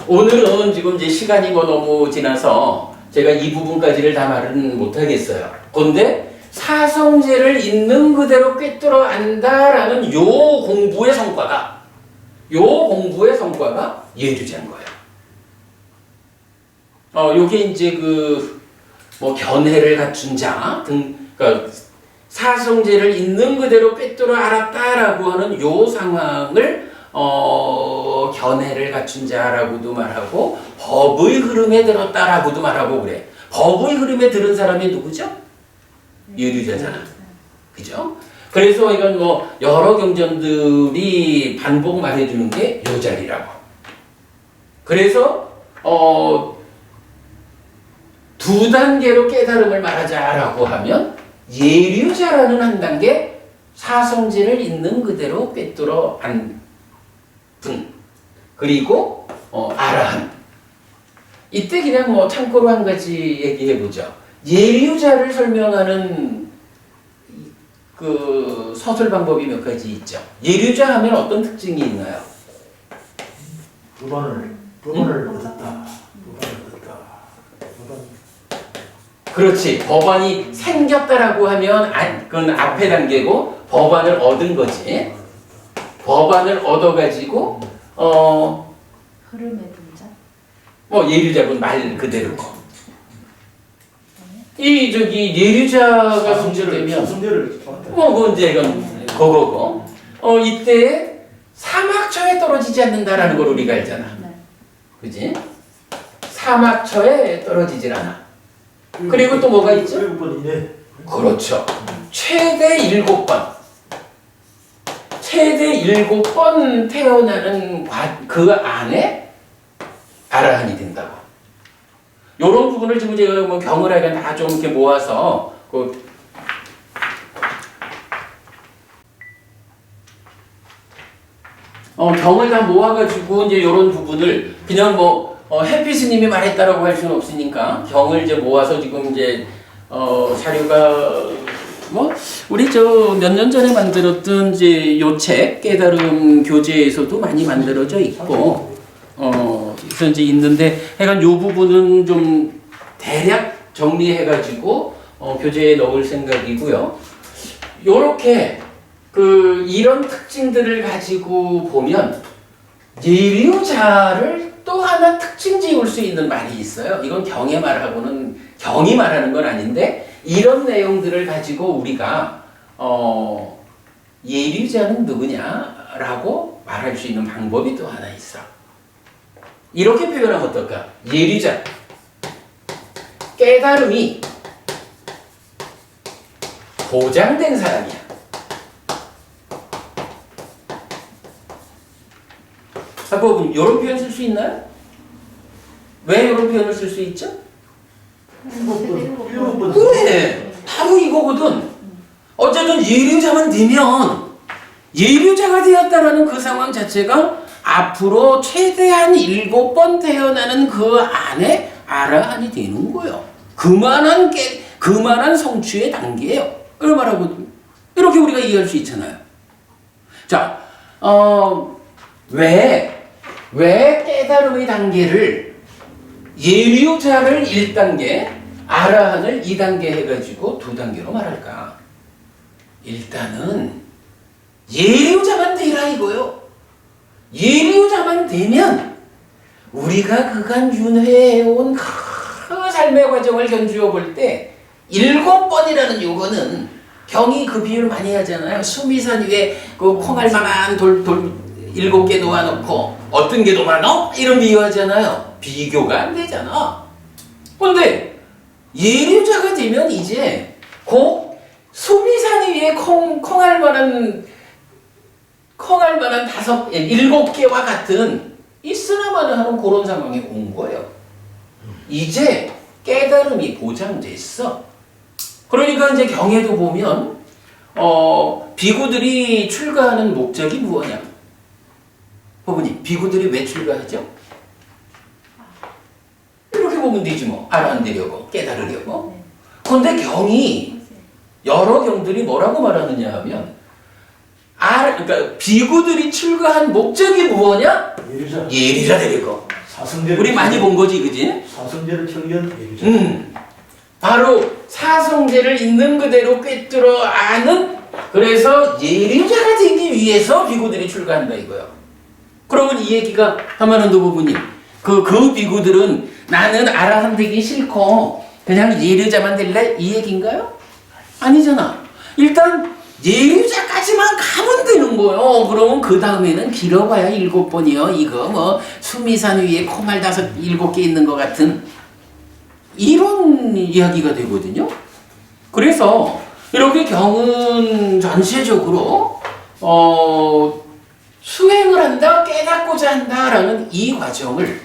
오늘은 지금 이제 시간이 너무 지나서 제가 이 부분까지를 다 말은 못하겠어요. 그런데 사성제를 있는 그대로 꿰뚫어 안다라는 요 공부의 성과가 예류자인 거예요. 요게 이제 견해를 갖춘 자 그러니까 사성제를 있는 그대로 꿰뚫어 알았다라고 하는 요 상황을 견해를 갖춘 자라고도 말하고 법의 흐름에 들었다라고도 말하고 그래. 법의 흐름에 들은 사람이 누구죠? 예류자잖아. 그죠? 그래서 이건 여러 경전들이 반복 말해주는 게 요 자리라고. 그래서 두 단계로 깨달음을 말하자라고 하면 예류자라는 한 단계, 사성제를 있는 그대로 꿰뚫어 안 분, 그리고 아라한. 이때 그냥 참고로 한 가지 얘기해보죠. 예류자를 설명하는 그 서술 방법이 몇 가지 있죠. 예류자 하면 어떤 특징이 있나요? 법안을 얻었다. 그렇지. 법안이 생겼다라고 하면 그건 앞에 단계고 법안을 얻은 거지. 법안을 얻어가지고 흐름의 분자. 예류자분 말 그대로고. 이 예류자가 성취되면 사성제를 이제 이건 그거고. 이때 사막처에 떨어지지 않는다라는 걸 우리가 알잖아. 네. 그지? 사막처에 떨어지질 않아. 그리고 또 뭐가 있죠? 7번 이내. 그렇죠. 최대 7번. 최대 7번 태어나는 그 안에 아라한이 된다고. 요런 부분을 지금 제가 경을 하여간 다 좀 이렇게 모아서 경을 다 모아가지고 이제 요런 부분을 그냥 햇빛스님이 말했다라고 할 수는 없으니까 경을 이제 모아서 지금 이제 자료가 우리 몇 년 전에 만들었던 이제 요 책 깨달음 교재에서도 많이 만들어져 있고 그래서 이제 있는데 하여간 요 부분은 좀 대략 정리해가지고 교재에 넣을 생각이고요. 요렇게 이런 특징들을 가지고 보면 예류자를 또 하나 특징 지을 수 있는 말이 있어요. 이건 경이 말하는 건 아닌데 이런 내용들을 가지고 우리가 예류자는 누구냐라고 말할 수 있는 방법이 또 하나 있어. 이렇게 표현하면 어떨까? 예류자, 깨달음이 보장된 사람이야. 학부분 이런 표현 쓸 수 있나요? 왜 이런 표현을 쓸 수 있죠? 그래, 바로 이거거든. 어쨌든 예류자만 되면 예류자가 되었다라는 그 상황 자체가 앞으로 최대한 7번 태어나는 그 안에 아라한이 되는 거예요. 그만한 성취의 단계예요. 이걸 말하거든요. 이렇게 우리가 이해할 수 있잖아요. 자, 왜 깨달음의 단계를 예류자를 1단계, 아라한을 2단계 해가지고 2단계로 말할까? 일단은 예리우자만 되라 이거요. 예리우자만 되면 우리가 그간 윤회해온 그 삶의 과정을 견주어 볼 때 7번이라는 요거는 경이 그 비유를 많이 하잖아요. 수미산 위에 그 콩알만한 돌 7개 놓아놓고 어떤 게 더 많어? 이런 비유하잖아요. 비교가 안 되잖아. 근데 예류자가 되면 이제 그 수미산 위에 콩알만한 7개와 같은 있으나마나 하는 그런 상황이 온 거예요. 이제 깨달음이 보장됐어. 그러니까 이제 경에도 보면 비구들이 출가하는 목적이 무엇이냐? 부모님, 비구들이 왜 출가하죠? 이렇게 보면 되지 뭐. 알아내려고, 깨달으려고. 그런데 경이 여러 경들이 뭐라고 말하느냐 하면 그러니까 비구들이 출가한 목적이 무엇이냐? 예리자. 예리자 되려고. 사성제를 우리 많이 본 거지, 그지? 사성제를 철기한 예리자. 바로 사성제를 있는 그대로 꿰뚫어 아는, 그래서 예리자가 되기 위해서 비구들이 출가한다 이거요. 그러면 이 얘기가 하마는도 부부님, 그 비구들은 나는 아라한 되기 싫고 그냥 예리자만 될래 이 얘기인가요? 아니잖아. 일단 예리자까지만 가면 되는 거요. 그러면 그 다음에는 길어봐야 7번이요. 이거 뭐 수미산 위에 콩알 7개 있는 것 같은 이런 이야기가 되거든요. 그래서 이렇게 경은 전체적으로 수행을 한다, 깨닫고자 한다라는 이 과정을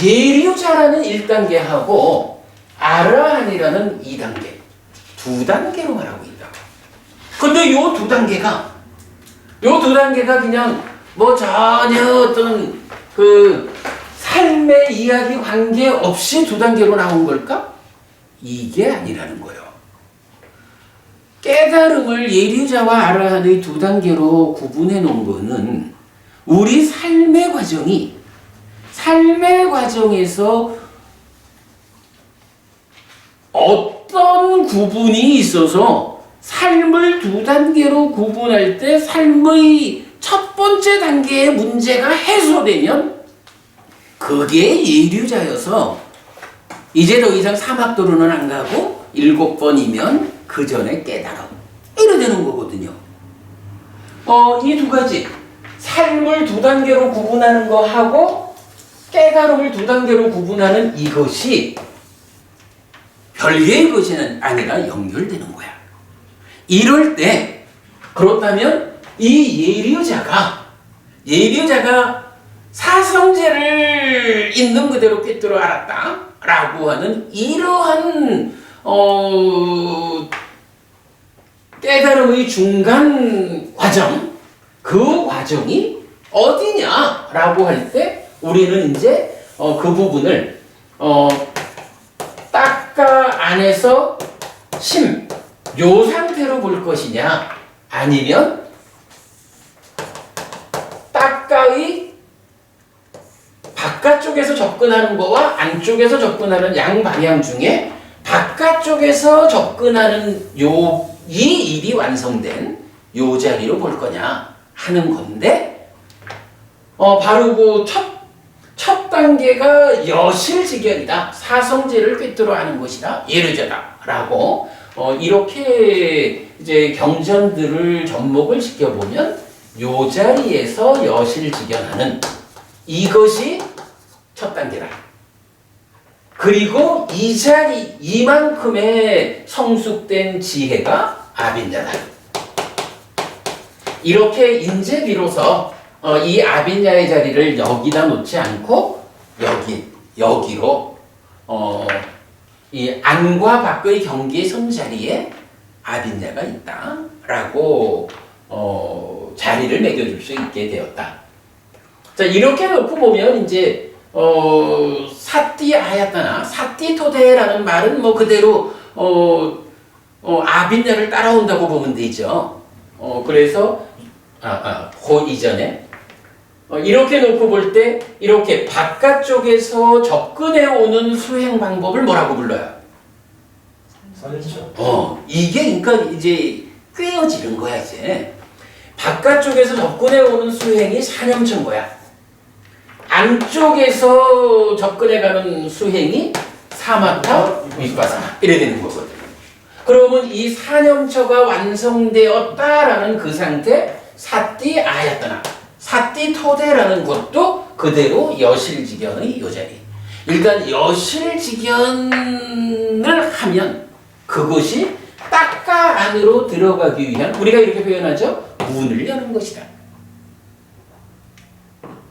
예리자라는 1단계하고 아라한이라는 2단계, 2단계로 말하고 있다. 근데 요 2단계가 그냥 뭐 전혀 어떤 그 삶의 이야기 관계없이 2단계로 나온 걸까? 이게 아니라는 거예요. 깨달음을 예리자와 아라한의 2단계로 구분해 놓은 거는 우리 삶의 과정에서 어떤 구분이 있어서 삶을 2단계로 구분할 때 삶의 첫 번째 단계의 문제가 해소되면 그게 예류자여서 이제 더 이상 사막도로는 안 가고 7번이면 그 전에 깨달아. 이래 되는 거거든요. 이 2가지 삶을 2단계로 구분하는 거하고 깨달음을 2단계로 구분하는 이것이 별개의 것이 아니라 연결되는 거야. 이럴 때 그렇다면 이 예리자가 사성제를 있는 그대로 꿰뚫어 알았다라고 하는 이러한 깨달음의 중간 과정, 그 과정이 어디냐라고 할 때 우리는 이제 그 부분을 딱가 안에서 심, 요 상태로 볼 것이냐, 아니면 딱가의 바깥쪽에서 접근하는 거와 안쪽에서 접근하는 양방향 중에 바깥쪽에서 접근하는 이 일이 완성된 요 자리로 볼 거냐 하는 건데, 바로 그 첫 단계가 여실직연이다. 사성제를 꿰뚫어 하는 것이다. 예르자다라고 이렇게 이제 경전들을 접목을 시켜보면 요 자리에서 여실직연하는 이것이 첫 단계다. 그리고 이 자리, 이만큼의 성숙된 지혜가 아빈야다. 이렇게 인제 비로소 이 아빈야의 자리를 여기다 놓지 않고 여기로 이 안과 밖의 경계의 손자리에 아빈야가 있다라고 자리를 매겨줄 수 있게 되었다. 자, 이렇게 놓고 보면 이제 사띠 아야타나 사띠 토데라는 말은 뭐 그대로 아빈야를 따라온다고 보면 되죠. 그래서 그 이전에 이렇게 놓고 볼 때 이렇게 바깥쪽에서 접근해 오는 수행 방법을 뭐라고 불러요? 4년차. 이게 그러니까 이제 꿰어지는 거야 이제. 바깥쪽에서 접근해 오는 수행이 4년차인 거야. 안쪽에서 접근해가는 수행이 사마타 위파사나 이래 되는 거거든. 그러면 이 4년차가 완성되었다라는 그 상태 사띠 아야타나 사띠 토대라는 것도 그대로 여실직연의 요 자리. 일단 여실직연을 하면 그것이 딱가 안으로 들어가기 위한 우리가 이렇게 표현하죠. 문을 여는 것이다.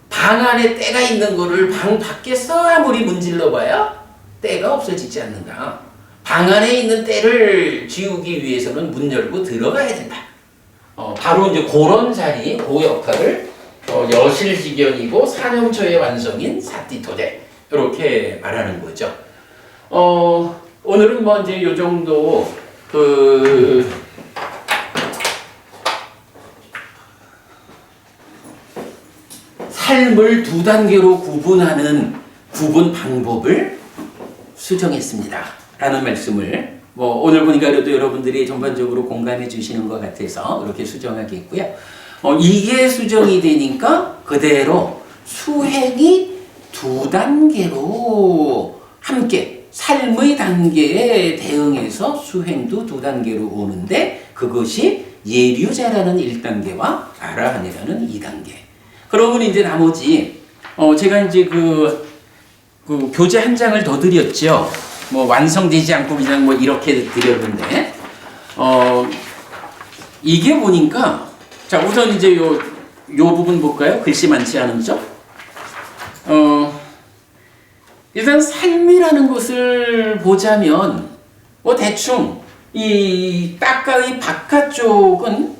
방 안에 때가 있는 거를 방 밖에서 아무리 문질러 봐야 때가 없어지지 않는다. 방 안에 있는 때를 지우기 위해서는 문 열고 들어가야 된다. 바로 이제 그런 자리, 그 역할을 여실직연이고 사념초의 완성인 사띠토대 이렇게 말하는 거죠. 오늘은 뭐 이제 요 정도 삶을 두 단계로 구분하는 구분 방법을 수정했습니다. 라는 말씀을 오늘 보니까 그래도 여러분들이 전반적으로 공감해 주시는 것 같아서 이렇게 수정하겠고요. 이게 수정이 되니까 그대로 수행이 두 단계로 함께 삶의 단계에 대응해서 수행도 두 단계로 오는데 그것이 예류자라는 1단계와 아라한이라는 2단계. 그러면 이제 나머지 제가 이제 그 교재 한 장을 더 드렸죠. 뭐 완성되지 않고 그냥 뭐 이렇게 드렸는데 이게 보니까 자 우선 이제 요 부분 볼까요? 글씨 많지 않은 점. 일단 삶이라는 것을 보자면 대충 이 딱가의 바깥쪽은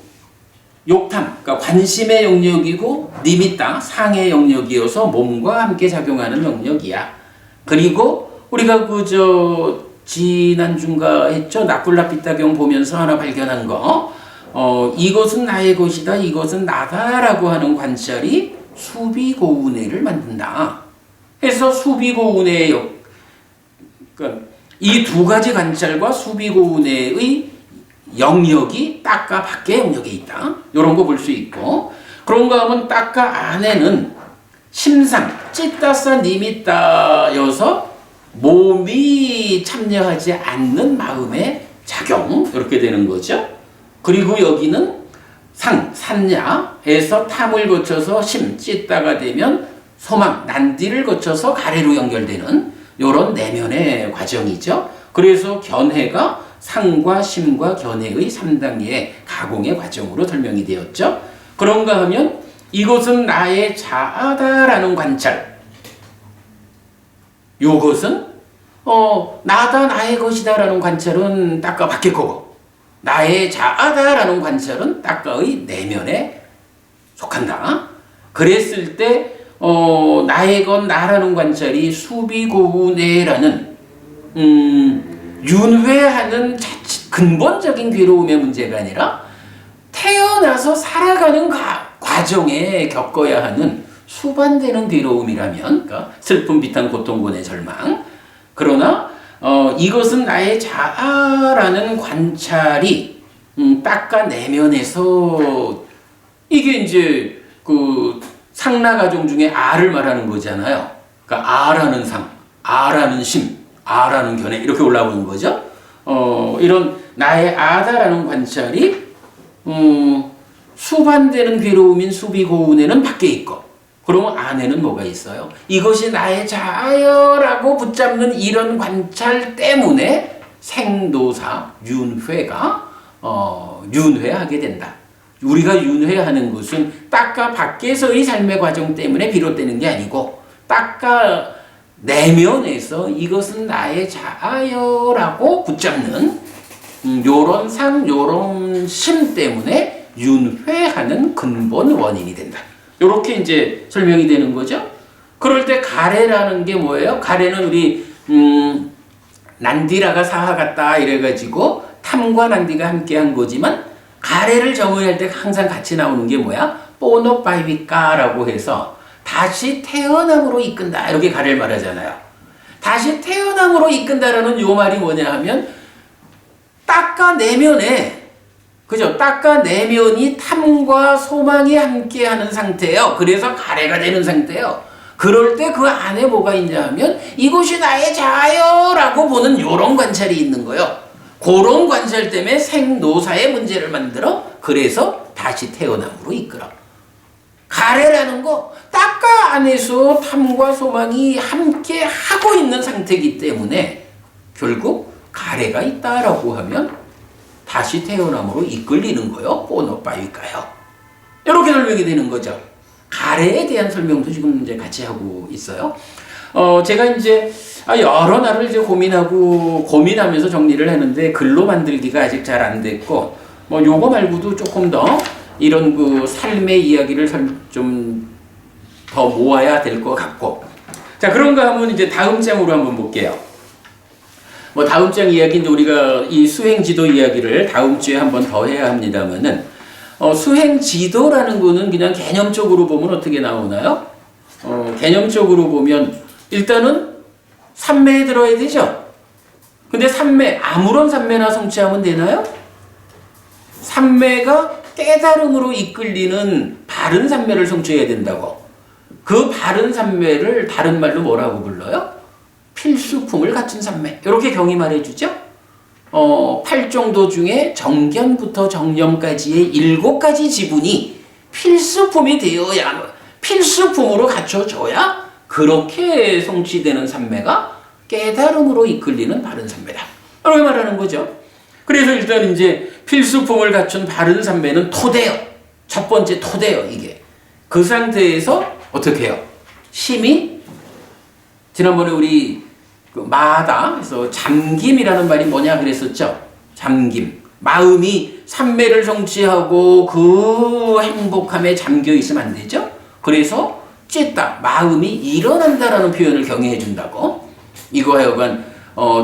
욕탐, 그러니까 관심의 영역이고 니미따, 상의 영역이어서 몸과 함께 작용하는 영역이야. 그리고 우리가 지난주인가 했죠? 나쿨라피타경 보면서 하나 발견한 거. 이것은 나의 것이다, 이것은 나다라고 하는 관찰이 수비고운해를 만든다. 해서 수비고운해의 그러니까 이 두 가지 관찰과 수비고운해의 영역이 딱가 밖의 영역에 있다. 이런 거 볼 수 있고 그런가 하면 딱가 안에는 심상, 찌따싸 니미따여서 몸이 참여하지 않는 마음의 작용 이렇게 되는 거죠. 그리고 여기는 상, 산야에서 탐을 거쳐서 심, 찌따가 되면 소망, 난디를 거쳐서 가래로 연결되는 이런 내면의 과정이죠. 그래서 견해가 상과 심과 견해의 3단계의 가공의 과정으로 설명이 되었죠. 그런가 하면 이것은 나의 자아다라는 관찰. 요것은 나다 나의 것이다라는 관찰은 딱가 밖의 거고 나의 자아다라는 관찰은 딱가의 내면에 속한다. 그랬을 때 나의 건 나라는 관찰이 수비고운해라는 윤회하는 근본적인 괴로움의 문제가 아니라 태어나서 살아가는 과정에 겪어야 하는 수반되는 괴로움이라면 그러니까 슬픔, 비탄, 고통, 고뇌, 절망. 그러나 이것은 나의 자아라는 관찰이 딱가 내면에서 이게 이제 그 상나가종 중에 아를 말하는 거잖아요. 그러니까 아라는 상, 아라는 심, 아라는 견해 이렇게 올라오는 거죠. 이런 나의 아다라는 관찰이 수반되는 괴로움인 수비고운에는 밖에 있고 그러면 안에는 뭐가 있어요? 이것이 나의 자아여라고 붙잡는 이런 관찰 때문에 생도사 윤회가 윤회하게 된다. 우리가 윤회하는 것은 딱가 밖에서의 삶의 과정 때문에 비롯되는 게 아니고 딱가 내면에서 이것은 나의 자아여라고 붙잡는 요런 상, 요런 심 때문에 윤회하는 근본 원인이 된다. 요렇게 이제 설명이 되는 거죠. 그럴 때 가래라는 게 뭐예요? 가래는 우리 난디라가 사하 같다 이래가지고 탐과 난디가 함께 한 거지만 가래를 정의할 때 항상 같이 나오는 게 뭐야? 뽀노파이비까라고 해서 다시 태어남으로 이끈다 이렇게 가래를 말하잖아요. 다시 태어남으로 이끈다라는 요 말이 뭐냐 하면 닦아내면에, 그죠? 닦아내면이 탐과 소망이 함께하는 상태예요. 그래서 가래가 되는 상태예요. 그럴 때 그 안에 뭐가 있냐 하면 이곳이 나의 자아요라고 보는 요런 관찰이 있는 거예요. 그런 관찰 때문에 생노사의 문제를 만들어 그래서 다시 태어남으로 이끌어. 가래라는 거 닦아 안에서 탐과 소망이 함께 하고 있는 상태이기 때문에 결국 가래가 있다라고 하면 다시 태어남으로 이끌리는 거요. 뽀노빠일까요? 이렇게 설명이 되는 거죠. 가래에 대한 설명도 지금 이제 같이 하고 있어요. 제가 이제 여러 날을 이제 고민하면서 정리를 했는데 글로 만들기가 아직 잘 안 됐고, 뭐 요거 말고도 조금 더 이런 그 삶의 이야기를 좀 더 모아야 될 것 같고. 자, 그런가 하면 이제 다음 장으로 한번 볼게요. 뭐 다음 장 이야기인데 우리가 이 수행 지도 이야기를 다음 주에 한번 더 해야 합니다만은, 수행 지도라는 거는 그냥 개념적으로 보면 어떻게 나오나요? 개념적으로 보면 일단은 삼매에 들어야 되죠. 근데 삼매, 아무런 삼매나 성취하면 되나요? 삼매가 깨달음으로 이끌리는 바른 삼매를 성취해야 된다고. 그 바른 삼매를 다른 말로 뭐라고 불러요? 필수품을 갖춘 삼매. 이렇게 경이 말해주죠. 8정도 중에 정견부터 정념까지의 7가지 지분이 필수품이 되어야, 필수품으로 갖춰져야 그렇게 성취되는 삼매가 깨달음으로 이끌리는 바른 삼매다. 이렇게 말하는 거죠. 그래서 일단 이제 필수품을 갖춘 바른 삼매는 토대요. 첫 번째 토대요, 이게. 그 상태에서 어떻게 해요? 심히, 지난번에 우리 그 마다, 그래서 잠김이라는 말이 뭐냐 그랬었죠? 잠김. 마음이 삼매를 성취하고 그 행복함에 잠겨 있으면 안 되죠? 그래서 쬐다, 마음이 일어난다라는 표현을 경외해 준다고. 이거 하여간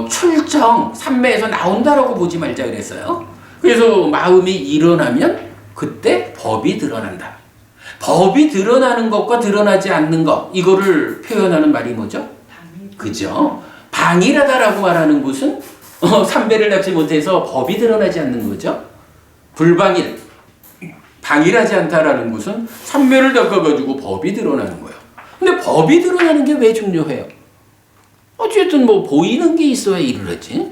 출정, 삼매에서 나온다라고 보지 말자 그랬어요. 그래서 마음이 일어나면 그때 법이 드러난다. 법이 드러나는 것과 드러나지 않는 것, 이거를 표현하는 말이 뭐죠? 그죠? 방일하다라고 말하는 것은 삼배를 닦지 못해서 법이 드러나지 않는 거죠. 불방일, 방일하지 않다라는 것은 삼매를 닦아가지고 법이 드러나는 거예요. 근데 법이 드러나는 게 왜 중요해요? 어쨌든 뭐 보이는 게 있어야 일을 하지.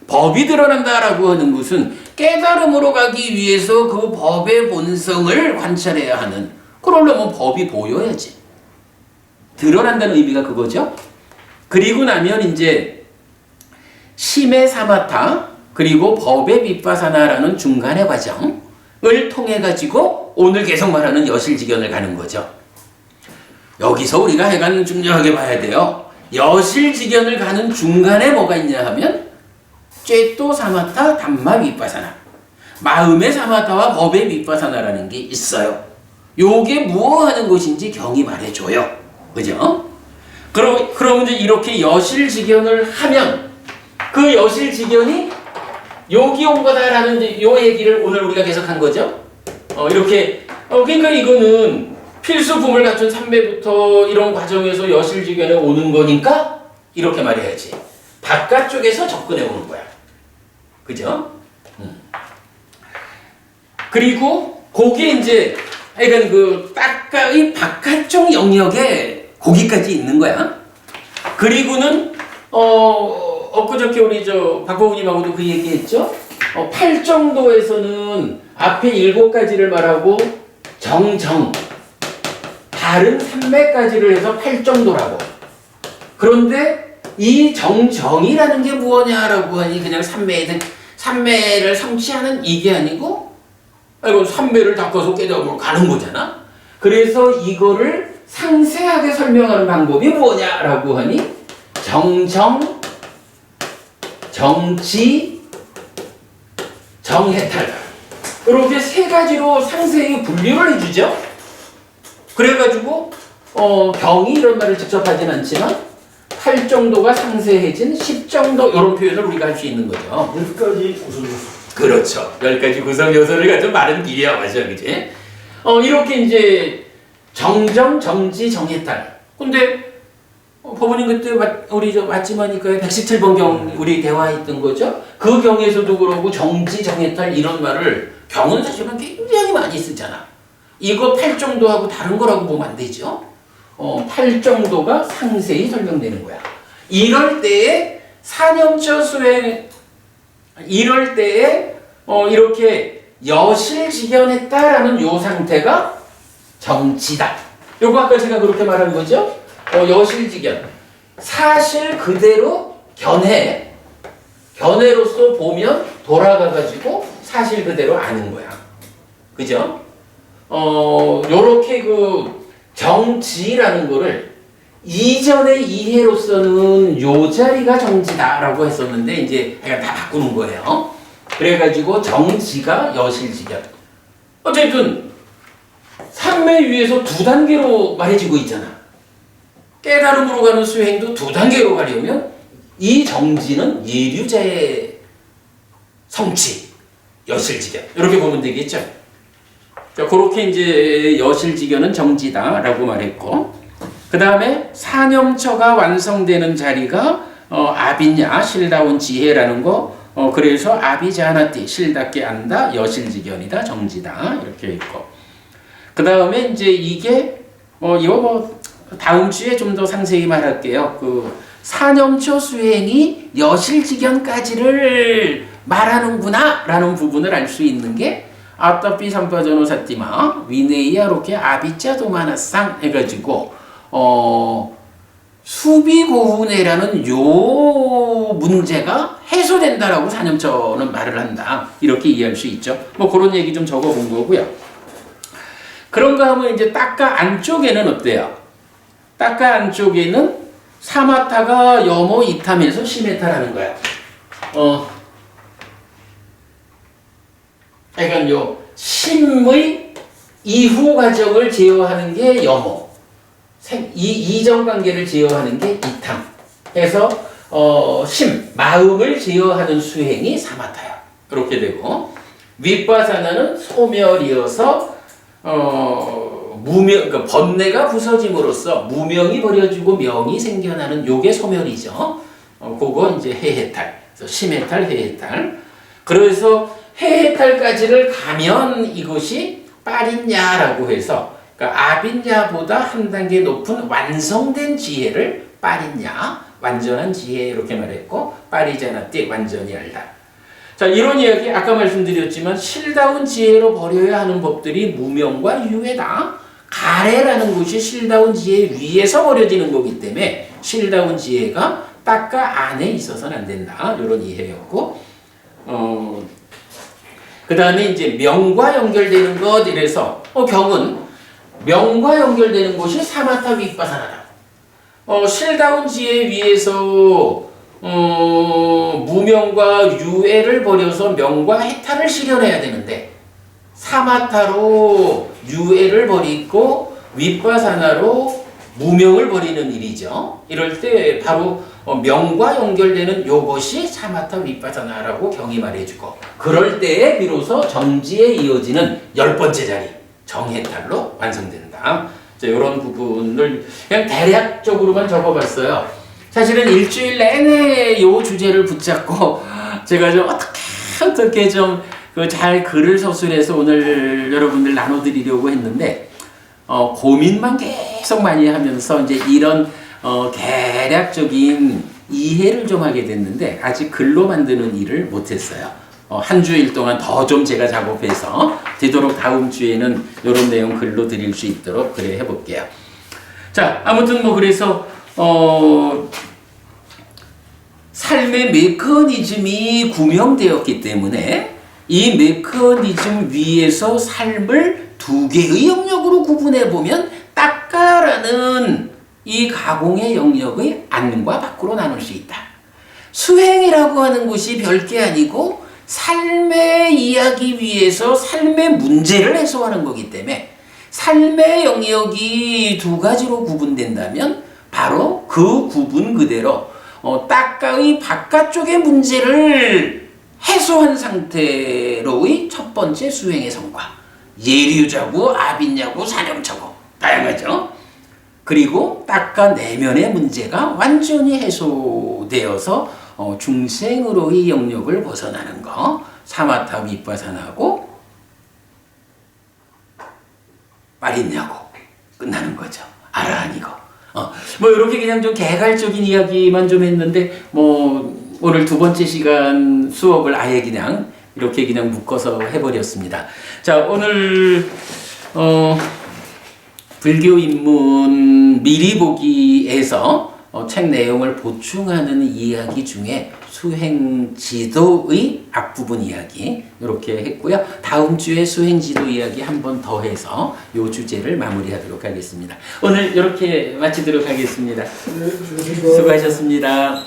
법이 드러난다라고 하는 것은 깨달음으로 가기 위해서 그 법의 본성을 관찰해야 하는, 그러려면 법이 보여야지. 드러난다는 의미가 그거죠. 그리고 나면 이제 심의 사마타 그리고 법의 빗바사나라는 중간의 과정을 통해 가지고 오늘 계속 말하는 여실지견을 가는 거죠. 여기서 우리가 해간 중요하게 봐야 돼요. 여실지견을 가는 중간에 뭐가 있냐 하면 쬐또 사마타 담마 빗바사나, 마음의 사마타와 법의 빗바사나라는 게 있어요. 요게 무엇 하는 것인지 경이 말해줘요. 그죠? 그럼 이제 이렇게 여실지견을 하면 그 여실지견이 여기 온 거다라는 요 얘기를 오늘 우리가 계속한 거죠. 이렇게 그러니까 이거는 필수품을 갖춘 삼매부터 이런 과정에서 여실지견에 오는 거니까 이렇게 말해야지. 바깥쪽에서 접근해 오는 거야. 그죠? 그리고 그게 이제 하여간 그 딱가의 바깥쪽 영역에 거기까지 있는 거야. 그리고는 엊그저께 우리 박보우님하고도 그 얘기했죠. 8정도에서는 앞에 7가지를 말하고 정정, 다른 삼매까지를 해서 8정도라고. 그런데 이 정정이라는 게 무엇냐라고 하니 그냥 삼매를 성취하는 이게 아니고 삼매를 닦아서 깨달음으로 가는 거잖아. 그래서 이거를 상세하게 설명하는 방법이 뭐냐라고 하니 정정, 정지, 정해탈, 이렇게 3가지로 상세히 분류를 해주죠. 그래가지고 경이 이런 말을 직접 하진 않지만 8정도가 상세해진 10정도 이런 표현을 우리가 할 수 있는 거죠. 10가지 구성 요소. 그렇죠. 10가지 구성 요소를 가진 말은 길이야, 맞아, 그지? 이렇게 이제 정정, 정지, 정해탈. 근데 포부님 그때 우리 저 맞지마니까요 117번경 우리 대화했던 거죠. 그 경에서도 그러고 정지 정해탈 이런 말을 경은 사실은 굉장히 많이 쓰잖아. 이거 팔정도하고 다른 거라고 보면 안 되죠. 팔정도가 상세히 설명되는 거야. 이럴 때에 사념처 수행, 이럴 때에 이렇게 여실직연했다라는 요 상태가 정지다. 요거 아까 제가 그렇게 말한 거죠. 여실직연. 사실 그대로 견해로서 보면 돌아가가지고 사실 그대로 아는 거야. 그죠? 요렇게 그 정지라는 거를 이전의 이해로서는 요 자리가 정지다라고 했었는데 이제 약간 다 바꾸는 거예요. 그래가지고 정지가 여실직연. 어쨌든 삼매 위에서 두 단계로 말해지고 있잖아. 깨달음으로 가는 수행도 두 단계로 가려면 이 정지는 예류자의 성취, 여실직연 이렇게 보면 되겠죠. 자, 그렇게 이제 여실직연은 정지다라고 말했고, 그 다음에 사념처가 완성되는 자리가 아비냐 실다운 지혜라는 거. 그래서 아비자나띠 실답게 안다 여실직연이다 정지다 이렇게 있고, 그 다음에 이제 이게 이거 다음 주에 좀 더 상세히 말할게요. 그 사념처 수행이 여실직연까지를 말하는구나라는 부분을 알 수 있는 게 아따피 삼파전호 사띠마 위네이야 이렇게 아비짜도마나쌍 해가지고 수비고훈회라는 요 문제가 해소된다라고 사념처는 말을 한다. 이렇게 이해할 수 있죠. 뭐 그런 얘기 좀 적어본 거고요. 그런가 하면 이제 따까 안쪽에는 어때요? 따까 안쪽에는 사마타가 여모 이탐에서 시메타라는 거야. 그러니까 요 심의 이후 과정을 제어하는 게 여모. 이전 관계를 제어하는 게 이탐. 해서 마음을 제어하는 수행이 사마타야. 이렇게 되고, 윗바사나는 소멸이어서 그러니까 번뇌가 부서짐으로써 무명이 버려지고 명이 생겨나는 요게 소멸이죠. 그거 이제 해해탈. 그래서 심해탈, 해해탈. 그래서 해해탈까지를 가면 이것이 빠린야라고 해서, 그러니까 아빈야보다 한 단계 높은 완성된 지혜를 빠린야, 완전한 지혜 이렇게 말했고, 빠리자나띠 완전히 알다. 자, 이런 이야기 아까 말씀드렸지만 실다운 지혜로 버려야 하는 법들이 무명과 유해다. 가래라는 것이 실다운 지혜 위에서 버려지는 거기 때문에 실다운 지혜가 따까 안에 있어서는 안 된다. 이런 이해였고, 그 다음에 이제 명과 연결되는 것 이래서 경은 명과 연결되는 것이 사마타 윗바사나다. 실다운 지혜 위에서 무명과 유해를 버려서 명과 해탈을 실현해야 되는데 사마타로 유해를 버리고 윗바사나로 무명을 버리는 일이죠. 이럴 때 바로 명과 연결되는 요것이 사마타 윗바사나라고 경이 말해주고, 그럴 때에 비로소 정지에 이어지는 10번째 자리 정해탈로 완성된다. 자, 이런 부분을 그냥 대략적으로만 적어봤어요. 사실은 일주일 내내 요 주제를 붙잡고 제가 좀 어떻게 좀 잘 글을 서술해서 오늘 여러분들 나눠드리려고 했는데 고민만 계속 많이 하면서 이제 이런 대략적인 이해를 좀 하게 됐는데 아직 글로 만드는 일을 못했어요. 한 주일 동안 더 좀 제가 작업해서 되도록 다음 주에는 이런 내용 글로 드릴 수 있도록 그래 해볼게요. 자, 아무튼 뭐 그래서 삶의 메커니즘이 구명되었기 때문에 이 메커니즘 위에서 삶을 두 개의 영역으로 구분해 보면 따까라는 이 가공의 영역의 안과 밖으로 나눌 수 있다. 수행이라고 하는 것이 별게 아니고 삶의 이야기 위에서 삶의 문제를 해소하는 거기 때문에 삶의 영역이 두 가지로 구분된다면 바로 그 구분 그대로 따까의 바깥쪽의 문제를 해소한 상태로의 첫 번째 수행의 성과. 예류자고 아빈야고 사념처고 다양하죠. 그리고 닦아내면의 문제가 완전히 해소되어서 중생으로의 영역을 벗어나는 거. 사마타 비파사나하고 말있냐고 끝나는 거죠. 아라한이고. 뭐 이렇게 그냥 좀 개괄적인 이야기만 좀 했는데 뭐 오늘 두 번째 시간 수업을 아예 그냥 이렇게 그냥 묶어서 해버렸습니다. 자, 오늘 불교 입문 미리 보기에서 책 내용을 보충하는 이야기 중에 수행지도의 앞부분 이야기 이렇게 했고요. 다음 주에 수행지도 이야기 한 번 더 해서 이 주제를 마무리하도록 하겠습니다. 오늘 이렇게 마치도록 하겠습니다. 수고하셨습니다.